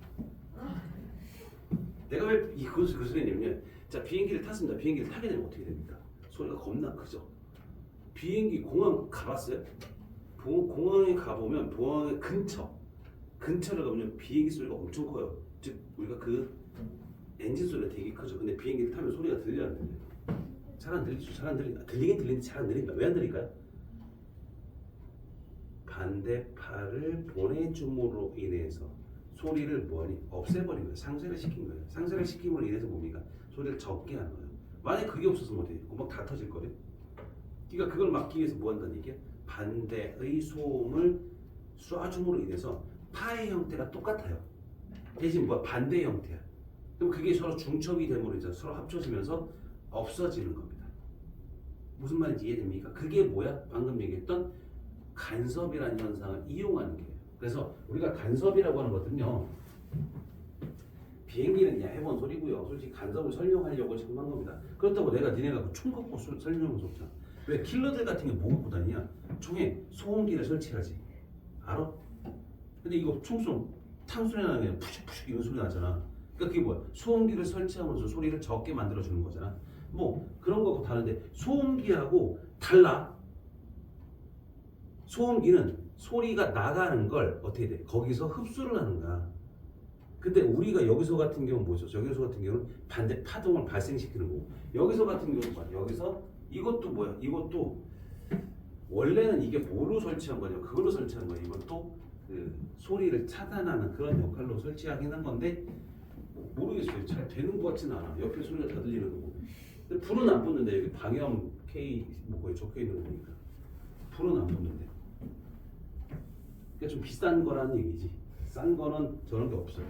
내가 왜 그 소리냐면요. 자, 비행기를 탔습니다. 비행기를 타게 되면 어떻게 됩니까? 소리가 겁나 크죠. 비행기 공항 가봤어요? 공항에 가보면 공항의 근처를 가보면 비행기 소리가 엄청 커요. 즉 우리가 그 엔진 소리가 되게 크죠. 근데 비행기를 타면 소리가 들려야 안 들려요? 잘 안 들리죠. 잘 안 들리니까 들리긴 들리는데 잘 안 들립니다. 왜 안 들릴까요? 반대팔을 보내줌으로 인해서 소리를 뭐니 없애버린 거예요. 상쇄를 시킨 거예요. 상쇄를 시킴으로 인해서 뭡니까? 소리를 적게 하는 거예요. 만약 그게 없었으면 어떻게 돼요? 막 다 터질 거예요. 그러니까 그걸 막기 위해서 뭐 한다는 얘기야? 반대의 소음을 쏴줌으로 인해서 파의 형태가 똑같아요. 대신 뭐 반대의 형태야. 그럼 그게 서로 중첩이 됨으로 인해서 서로 합쳐지면서 없어지는 겁니다. 무슨 말인지 이해됩니까? 그게 뭐야? 방금 얘기했던 간섭이라는 현상을 이용하는 거예요. 그래서 우리가 간섭이라고 하는 것들은요, 비행기는 그냥 해본 소리고요. 솔직히 간섭을 설명하려고 지금 한 겁니다. 그렇다고 내가 니네가 총 갖고 설명할 수 없잖아. 왜 킬러들 같은 게 뭐 갖고 다니냐? 총에 소음기를 설치하지. 알아? 근데 이거 총 쏘면 탕 소리 나는 게 푸식푸식 이런 소리 나잖아. 그러니까 그게 뭐야? 소음기를 설치하면서 소리를 적게 만들어주는 거잖아. 뭐 그런 거하고 다른데 소음기하고 달라. 소음기는 소리가 나가는 걸 어떻게 돼? 거기서 흡수를 하는 거야. 근데 우리가 여기서 같은 경우는 뭐죠? 여기서 같은 경우는 반대 파동을 발생시키는 거고, 여기서 같은 경우는 뭐야? 여기서 이것도 뭐야? 이것도 원래는 이게 뭐로 설치한 거냐? 그걸로 설치한 거야. 이것도 그 소리를 차단하는 그런 역할로 설치하긴 한 건데 모르겠어요. 잘 되는 것 같지는 않아. 옆에 소리가 다 들리는 거고. 근데 불은 안 붙는데 여기 방염 K 뭐 거기 적혀 있는 거 보니까 불은 안 붙는데. 그러니까 좀 비싼 거라는 얘기지. 싼 거는 저런 게 없어요.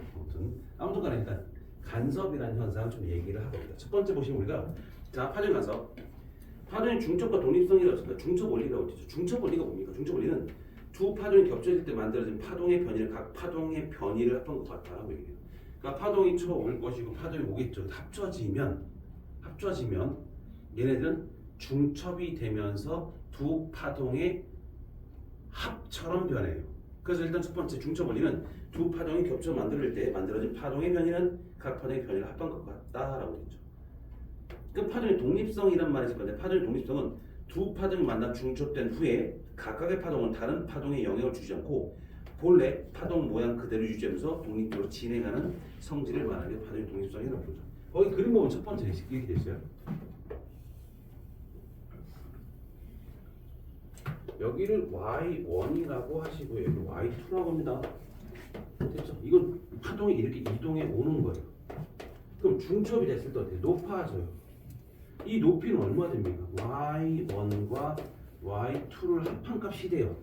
아무튼 간에 일단 간섭이라는 현상을 좀 얘기를 하겁니다. 첫 번째 보시면 우리가 자 파동 간섭. 파동의 중첩과 독립성이라고 했습니다. 중첩 원리라고 했죠. 중첩 원리가 뭡니까? 중첩 원리는 두 파동이 겹쳐질 때 만들어진 파동의 변이를 각 파동의 변이를 합한 것 같다라고 얘기해요. 그러니까 파동이 쳐올 것이고 파동이 오겠죠. 합쳐지면 얘네들은 중첩이 되면서 두 파동의 합처럼 변해요. 그래서 일단 첫 번째 중첩 원리는 두 파동이 겹쳐 만들 때 만들어진 파동의 변이는 각 파동의 변이를 합한 것 같다라고 했죠. 그 파동의 독립성이란 말이 있을 건데 파동의 독립성은 두 파동이 만나 중첩된 후에 각각의 파동은 다른 파동에 영향을 주지 않고 본래 파동 모양 그대로 유지하면서 독립적으로 진행하는 성질을 말하는 게 파동의 독립성이라고 부르죠. 거기 그림 보면 첫 번째 이렇게 돼 있어요. 여기를 Y1이라고 하시고 여기 Y2라고 합니다. 됐죠? 이건 파동이 이렇게 이동해 오는 거예요. 그럼 중첩이 됐을 때 어떻게 높아져요? 이 높이는 얼마 됩니까? Y1과 Y2를 합한 값이 돼요.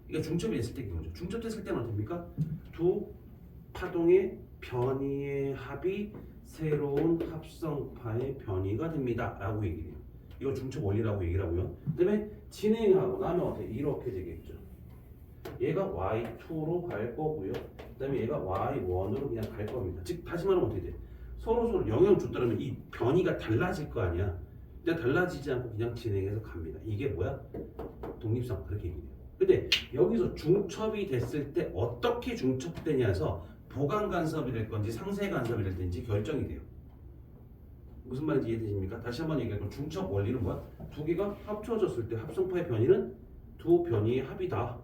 이게 중첩이 됐을 때 경우죠. 중첩됐을 때는 어떻습니까? 두 파동의 변이의 합이 새로운 합성파의 변이가 됩니다. 라고 얘기해요. 이걸 중첩 원리라고 얘기를 하고요. 그 다음에 진행하고 나면 어떻게 이렇게 되겠죠. 얘가 Y2로 갈 거고요. 그 다음에 얘가 Y1으로 그냥 갈 겁니다. 즉 다시 말하면 어떻게 돼? 서로 영향을 줬다면 이 변이가 달라질 거 아니야. 근데 달라지지 않고 그냥 진행해서 갑니다. 이게 뭐야? 독립성 그렇게 얘기해요. 근데 여기서 중첩이 됐을 때 어떻게 중첩되냐에서 보강 간섭이 될 건지 상쇄 간섭이 될 건지 결정이 돼요. 무슨 말인지 이해되십니까? 다시 한번 얘기할게요. 중첩 원리는 뭐야? 두 개가 합쳐졌을 때 합성파의 변이는 두 변이의 합이다.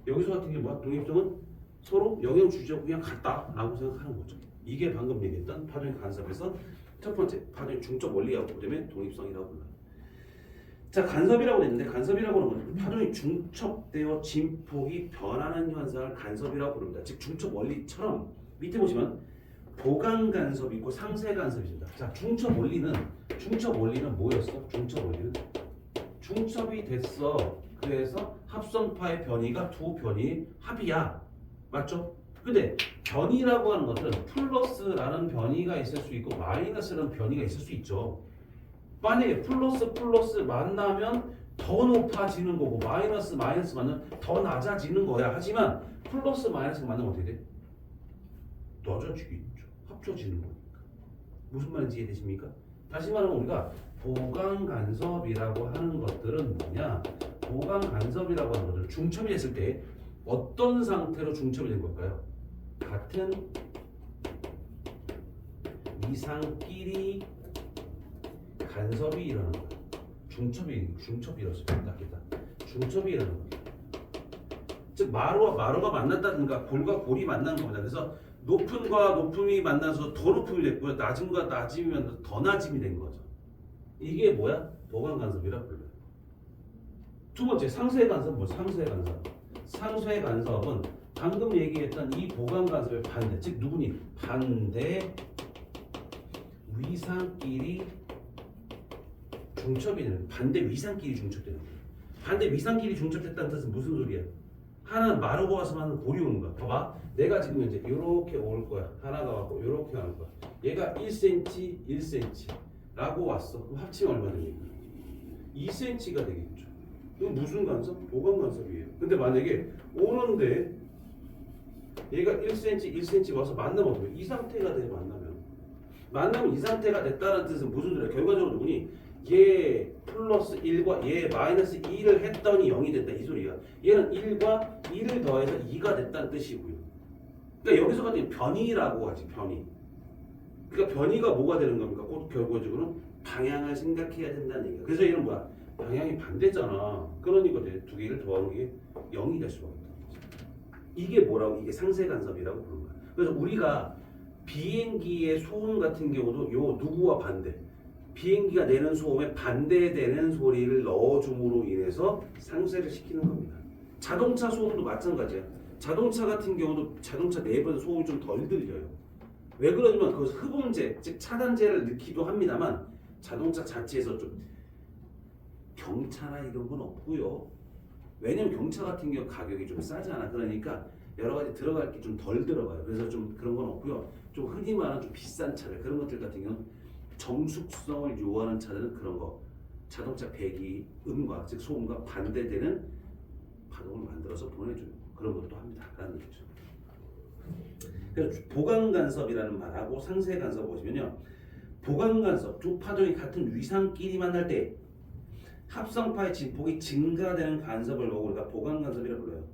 여기서 같은 게 뭐야? 독립성은 서로 영향 주지 않고 그냥 같다라고 생각하는 거죠. 이게 방금 얘기했던 파동의 간섭에서 첫 번째 파동의 중첩 원리하고 그다음에 독립성이라고 불러요. 자, 간섭이라고 했는데 간섭이라고 하는 건 파동이 중첩되어 진폭이 변하는 현상을 간섭이라고 부릅니다. 즉 중첩 원리처럼 밑에 보시면 보강 간섭이 있고 상쇄 간섭이 있습니다. 자, 중첩 원리는 뭐였어? 중첩 원리는 중첩이 됐어. 그래서 합성파의 변이가 두 변이의 합이야. 맞죠? 근데 변이라고 하는 것은 플러스라는 변이가 있을 수 있고 마이너스라는 변이가 있을 수 있죠. 만약에 플러스 만나면 더 높아지는 거고 마이너스 만나면 더 낮아지는 거야. 하지만 플러스 마이너스가 만나면 어떻게 돼? 낮아지겠죠. 합쳐지는 거니까. 무슨 말인지 이해되십니까? 다시 말하면 우리가 보강 간섭이라고 하는 것들은 뭐냐? 보강 간섭이라고 하는 것들은 중첩이 됐을 때 어떤 상태로 중첩이 된 걸까요? 같은 위상끼리 간섭이 일어나는 거예요. 중첩이 일어났습니다. 중첩이 일어나는 거예요. 즉 마루가 만났다든가 골과 골이 만난 겁니다. 그래서 높음과 높음이 만나서 더 높음이 됐고요. 낮음과 낮음이 만나서 더 낮음이 된 거죠. 이게 뭐야? 보강 간섭이라고 불러요. 두 번째 상쇄 간섭 뭐 상쇄 간섭. 상쇄 간섭은 방금 얘기했던 이 보강 간섭의 반대, 즉 누구니? 반대 위상끼리 중첩이 되는 거예요. 반대 위상끼리 중첩되는 거예요. 반대 위상끼리 중첩됐다는 뜻은 무슨 소리야? 하나는 마르고 와서 하는 골이 오는 거야. 봐봐. 내가 지금 이제 이렇게 올 거야. 하나가 왔고 이렇게 가는 거야. 얘가 1cm, 1cm라고 왔어. 그럼 합치면 얼마 됩니까? 2cm가 되겠죠. 이건 무슨 간섭? 보강 간섭이에요. 근데 만약에 오는데 얘가 1cm, 1cm 와서 만나면 어떻게? 이 상태가 돼. 만나면 이 상태가 됐다는 뜻은 무슨 소리야? 결과적으로 누구니? 얘 플러스 1과 얘 마이너스 2를 했더니 0이 됐다 이 소리야. 얘는 1과 2를 더해서 2가 됐다는 뜻이고요. 그러니까 여기서 같은 변이라고 하지. 변이. 그러니까 변이가 뭐가 되는 겁니까? 곧 결과적으로는 방향을 생각해야 된다는 얘기야. 그래서 얘는 뭐야? 방향이 반대잖아. 그러니까 두 개를 더하는 게 0이 될 수가 있다. 이게 뭐라고? 이게 상쇄 간섭이라고 부르는 거야. 그래서 우리가 비행기의 소음 같은 경우도 요 누구와 반대? 비행기가 내는 소음에 반대되는 소리를 넣어줌으로 인해서 상쇄를 시키는 겁니다. 자동차 소음도 마찬가지야. 자동차 같은 경우도 자동차 내부에서 소음이 좀 덜 들려요. 왜 그러냐면 그것은 흡음재, 즉 차단제를 넣기도 합니다만 자동차 자체에서 좀 경차나 이런 건 없고요. 왜냐면 경차 같은 경우 가격이 좀 싸잖아. 그러니까 여러 가지 들어갈 게 좀 덜 들어가요. 그래서 좀 그런 건 없고요. 좀 흔히 말하는 좀 비싼 차들 그런 것들 같은 경우는 정숙성을 요하는 차들은 그런 거 자동차 배기 음과 즉 소음과 반대되는 파동을 만들어서 보내줘요. 그런 것도 합니다. 라는 얘기죠. 그래서 보강 간섭이라는 말하고 상쇄 간섭 보시면요. 보강 간섭 두 파동이 같은 위상끼리 만날 때 합성파의 진폭이 증가되는 간섭을 보고 우리가 보강 간섭이라고 불러요.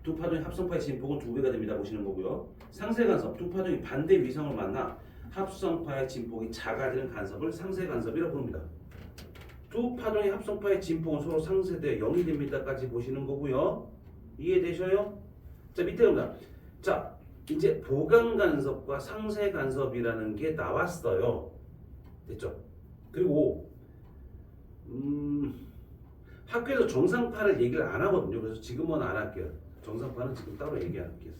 두 파동의 합성파의 진폭은 2배가 됩니다. 보시는 거고요. 상쇄 간섭 두 파동이 반대 위상을 만나 합성파의 진폭이 작아지는 간섭을 상쇄 간섭이라고 부릅니다. 두 파동의 합성파의 진폭은 서로 상쇄돼 0이 됩니다까지 보시는 거고요. 이해되셔요? 자 밑에 갑니다. 자 이제 보강 간섭과 상쇄 간섭이라는 게 나왔어요. 됐죠? 그리고 학교에서 정상파를 얘기를 안 하거든요. 그래서 지금은 안 할게요. 정상파는 지금 따로 얘기 안 할게요.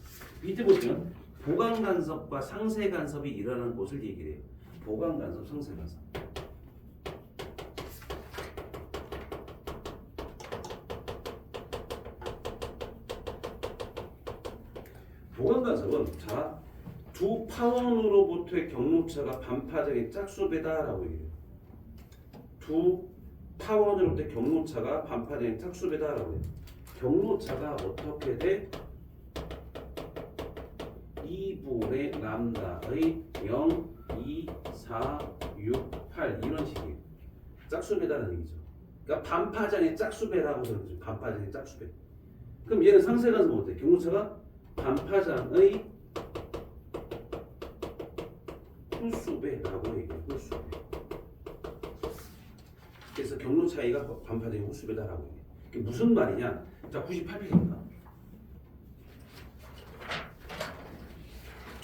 밑에 보시면 보강 간섭과 상쇄 간섭이 일어나는 곳을 얘기를 해요. 보강 간섭, 상쇄 간섭. 보강 간섭은 자, 두 파원으로부터의 경로차가 반파적인 짝수배다라고 얘기해요. 두 파원으로부터의 경로차가 반파적인 짝수배다라고 해요. 경로차가 어떻게 돼? 2분의 람다의 0, 2, 4, 6, 8 이런 식이에요. 짝수배다는 얘기죠. 그러니까 반파장의 짝수배라고 그러죠. 반파장의 짝수배. 그럼 얘는 상쇄 간섭은 어때? 경로차가 반파장의 홀수배라고 얘기해요. 홀수배. 그래서 경로 차이가 반파장의 홀수배다라고 얘기해요. 그게 무슨 말이냐? 자, 98페이지입니다.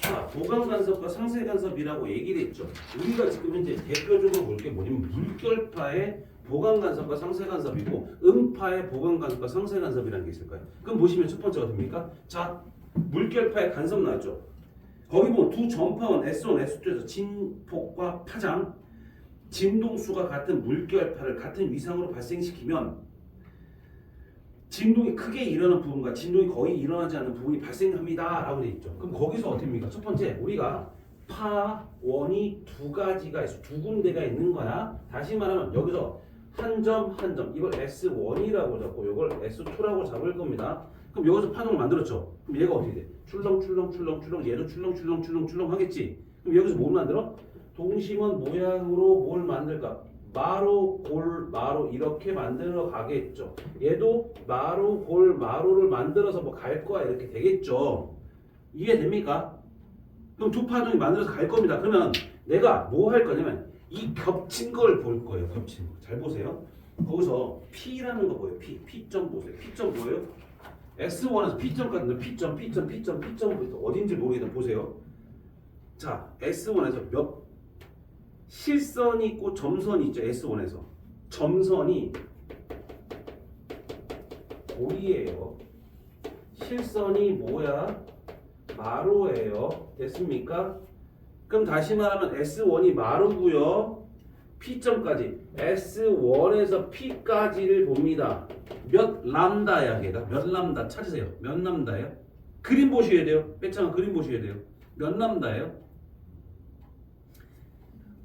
자, 보강 간섭과 상쇄 간섭이라고 얘기를 했죠. 우리가 지금 현재 대표적으로 볼 게 뭐냐면 물결파의 보강 간섭과 상쇄 간섭이고 음파의 보강 간섭과 상쇄 간섭이라는 게 있을 거예요. 그럼 보시면 첫 번째가 됩니까? 자, 물결파의 간섭 나왔죠. 거기 보면 두 전파원 S1, S2에서 진폭과 파장, 진동수가 같은 물결파를 같은 위상으로 발생시키면 진동이 크게 일어나는 부분과 진동이 거의 일어나지 않는 부분이 발생합니다 라고 돼 있죠. 그럼 거기서 어떻게 됩니까? 첫 번째 우리가 파 원이 두 가지가 있어. 두 군데가 있는 거야. 다시 말하면 여기서 한 점 한 점 이걸 S1이라고 잡고 이걸 S2라고 잡을 겁니다. 그럼 여기서 파동을 만들었죠. 그럼 얘가 어떻게 돼? 출렁출렁 얘도 출렁 하겠지. 그럼 여기서 뭘 만들어? 동심원 모양으로 뭘 만들까? 마루 골 마루 이렇게 만들어 가겠죠. 얘도 마루 골 마루를 만들어서 뭐 갈 거야 이렇게 되겠죠. 이해됩니까? 그럼 두 파동이 만들어서 갈 겁니다. 그러면 내가 뭐 할 거냐면 이 겹친 걸 볼 거예요. 겹친 거. 잘 보세요. 거기서 P라는 거 보여요. P점 보세요. P점 보여요? S1에서 P점 같은데 P점 어딘지 모르겠다. 보세요. 자, S1에서 몇 실선이 있고 점선이 있죠. S1에서 점선이 고리예요. 실선이 뭐야? 마루예요. 됐습니까? 그럼 다시 말하면 S1이 마루고요. P점까지 S1에서 P까지를 봅니다. 몇 람다야 걔가? 몇 람다 찾으세요. 몇 람다예요? 그림 보셔야 돼요. 빼창은 그림 보셔야 돼요. 몇 람다예요?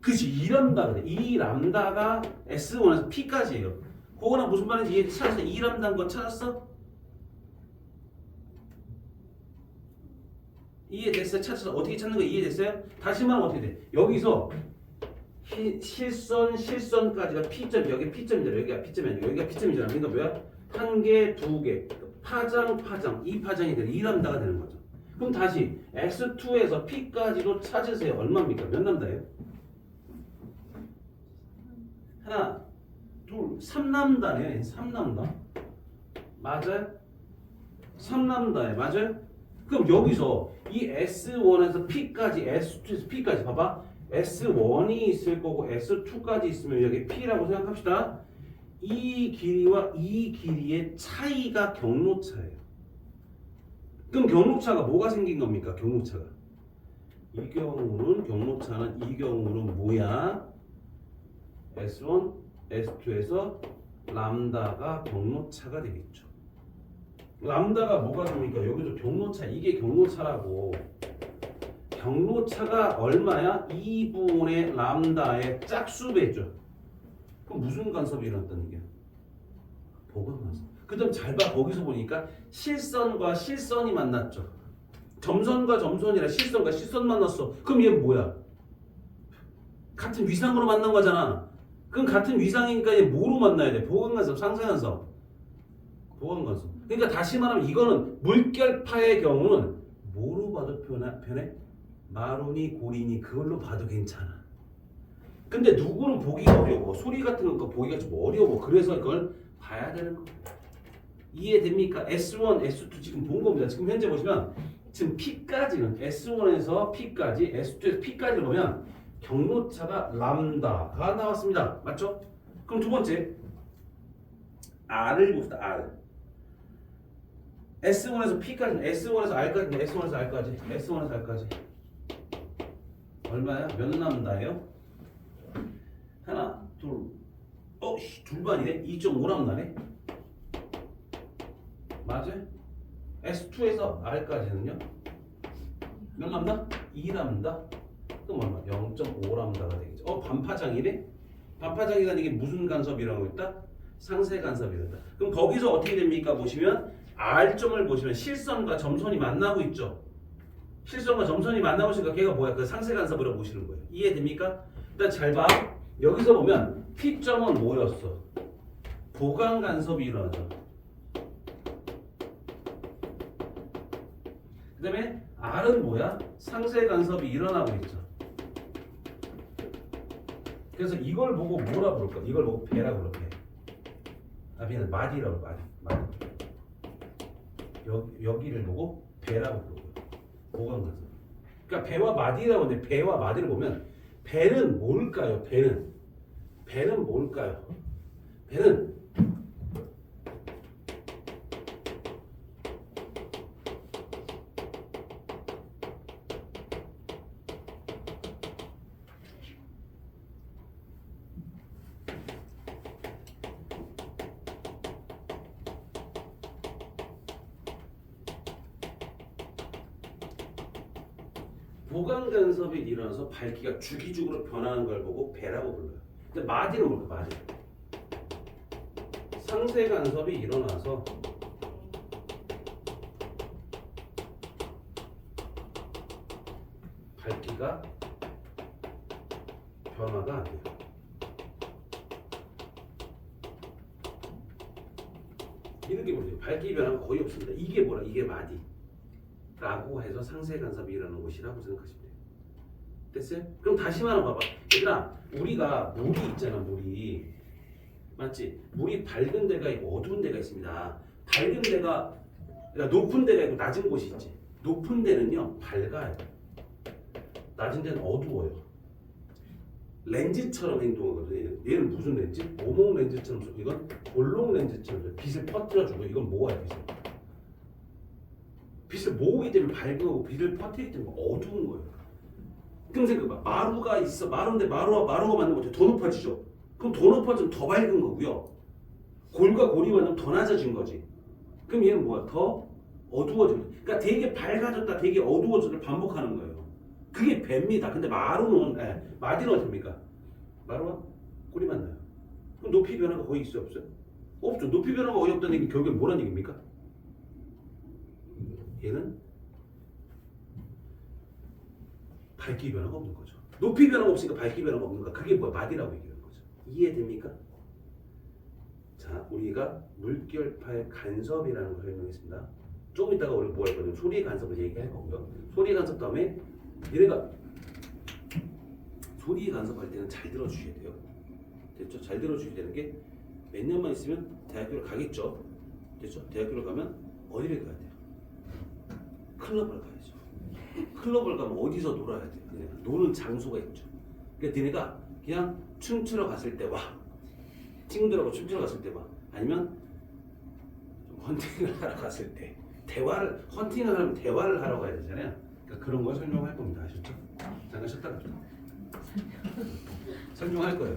그치 2람다 그래. 2람다가 S1에서 P까지예요. 그거랑 무슨 말인지 찾았어? 2람다인 거 찾았어? 이해됐어요? 찾았어? 어떻게 찾는 거 이해됐어요? 다시 말하면 어떻게 돼? 여기서 실선까지가 P점, 여기 P점이잖아. 여기가 P점이 여기가 P점이잖아. 그러니까 뭐야? 한 개, 두 개. 파장, 이 파장이 되는 2람다가 되는 거죠. 그럼 다시 S2에서 P까지로 찾으세요. 얼마입니까? 몇 람다예요? 하나, 둘, 3람다네. 3람다. 맞아요? 3람다에 맞아요? 그럼 여기서 이 S1에서 P까지, S2에서 P까지 봐봐. S1이 있을 거고 S2까지 있으면 여기 P라고 생각합시다. 이 길이와 이 길이의 차이가 경로차예요. 그럼 경로차가 뭐가 생긴 겁니까? 경로차가. 이 경로차는 이 경우는 뭐야? S1, S2에서 람다가 경로차가 되겠죠. 람다가 뭐가 됩니까? 여기도 경로차, 이게 경로차라고. 경로차가 얼마야? 2분의 람다의 짝수배죠. 그럼 무슨 간섭이 일어났다는 얘기야? 보강 간섭. 그 다음 잘 봐. 거기서 보니까 실선과 실선이 만났죠. 점선과 점선이라 실선과 실선 만났어. 그럼 얘 뭐야? 같은 위상으로 만난 거잖아. 그럼 같은 위상이니까 얘 뭐로 만나야 돼? 보강 간섭, 상쇄 간섭. 보강 간섭. 그러니까 다시 말하면 이거는 물결파의 경우는 뭐로 봐도 편해? 마루니 고리니 그걸로 봐도 괜찮아. 근데 누구는 보기가 어려워. 소리 같은 거 보기가 좀 어려워. 그래서 이걸 봐야 되는 거. 이해됩니까? S1, S2 지금 본 겁니다. 지금 현재 보시면 지금 P까지는 S1에서 P까지, S2에서 P까지를 보면 경로차가 람다가 나왔습니다. 맞죠? 그럼 두 번째 R을 봅시다. R. S1에서 P까지는 S1에서 R까지는 S1에서 R까지, S1에서 R까지. 얼마야? 몇 람다예요? 하나, 둘, 둘반이네? 2.5람다네? 맞아요? S2에서 R까지는요? 몇 람다? 2람다? 그럼 얼마? 0.5람다가 되겠죠. 반파장이네? 반파장이라는 게 무슨 간섭이라고 했다? 상쇄 간섭이란다. 그럼 거기서 어떻게 됩니까? 보시면 R점을 보시면 실선과 점선이 만나고 있죠. 실선과 점선이 만나고 있으니까 걔가 뭐야? 그 상쇄 간섭이라고 보시는 거예요. 이해됩니까? 일단 잘 봐. 여기서 보면 P점은 뭐였어? 보강 간섭이 일어나죠. 그 다음에 R은 뭐야? 상쇄 간섭이 일어나고 있죠. 그래서 이걸 보고 뭐라 부를까? 이걸 보고 배라고 부를게. 미안, 마디라고 마디. 여기를 보고 배라고 부르고요. 보강 간섭. 그러니까 배와 마디라고 하는데 배와 마디를 보면 배는 뭘까요? 배는 뭘까요? 배는 보강 간섭이 일어나서 밝기가 주기적으로 변하는 걸 보고 배라고 불러요. 근데 마디는 뭘까? 마디. 상세 간섭이 일어나서 밝기가 변화가 안 돼요. 이 느낌 보세요. 밝기 변화가 거의 없습니다. 이게 뭐라? 이게 마디라고 해서 상세 간섭이 일어나는 곳이라고 생각하시면 돼요. 됐어요? 그럼 다시 말해 봐봐. 얘들아, 우리가 물이 있잖아, 물이. 맞지? 물이 밝은 데가 있고 어두운 데가 있습니다. 밝은 데가, 그러니까 높은 데가 있고 낮은 곳이 있지. 높은 데는요, 밝아요. 낮은 데는 어두워요. 렌즈처럼 행동하거든요. 얘는 무슨 렌즈? 오목 렌즈처럼 쏘고, 이건 볼록 렌즈처럼 쏘고, 빛을 퍼뜨려주고, 이건 뭐야, 빛을? 빛을 모으기 때문에 밝은 거고, 빛을 퍼뜨리기 때문에 어두운 거예요. 그럼 생각해봐. 마루가 있어. 마루인데 마루가 맞는 거죠. 더 높아지죠. 그럼 더 높아지면 더 밝은 거고요. 골과 골이 만나면 더 낮아진 거지. 그럼 얘는 뭐야? 더 어두워지는 거야. 그러니까 되게 밝아졌다, 되게 어두워졌다 반복하는 거예요. 그게 배입니다. 근데 마루는, 마디는 어떻습니까? 마루와 꼴이 만나요. 그럼 높이 변화가 거의 있어요, 없어요? 없죠. 높이 변화가 거의 없다는 얘기 결국에 뭐라는 얘기입니까? 얘는 밝기 변화가 없는 거죠. 높이 변화가 없으니까 밝기 변화가 없는 거. 그게 뭐야? 마디라고 얘기하는 거죠. 이해됩니까? 자, 우리가 물결파의 간섭이라는 걸 설명했습니다. 조금 있다가 우리 뭐 할 거냐면 소리의 간섭을 얘기할 거고요. 소리의 간섭 다음에 얘네가 소리의 간섭할 때는 잘 들어주셔야 돼요. 됐죠? 잘 들어주셔야 되는 게 몇 년만 있으면 대학교를 가겠죠. 됐죠? 대학교를 가면 어디를 가야 돼요? 클럽을 가야죠. 클럽을 가면 어디서 놀아야 돼요? 얘네가 노는 장소가 있죠. 그러니까 얘네가 그냥 춤추러 갔을 때 와. 친구들하고 춤추러 갔을 때 와. 아니면 좀 헌팅을 하러 갔을 때 헌팅을 하려면 대화를 하러 가야 되잖아요. 그러니까 그런 걸 설명할 겁니다. 아셨죠? 잠깐 쉬었다 갑시다. 설명할 거예요.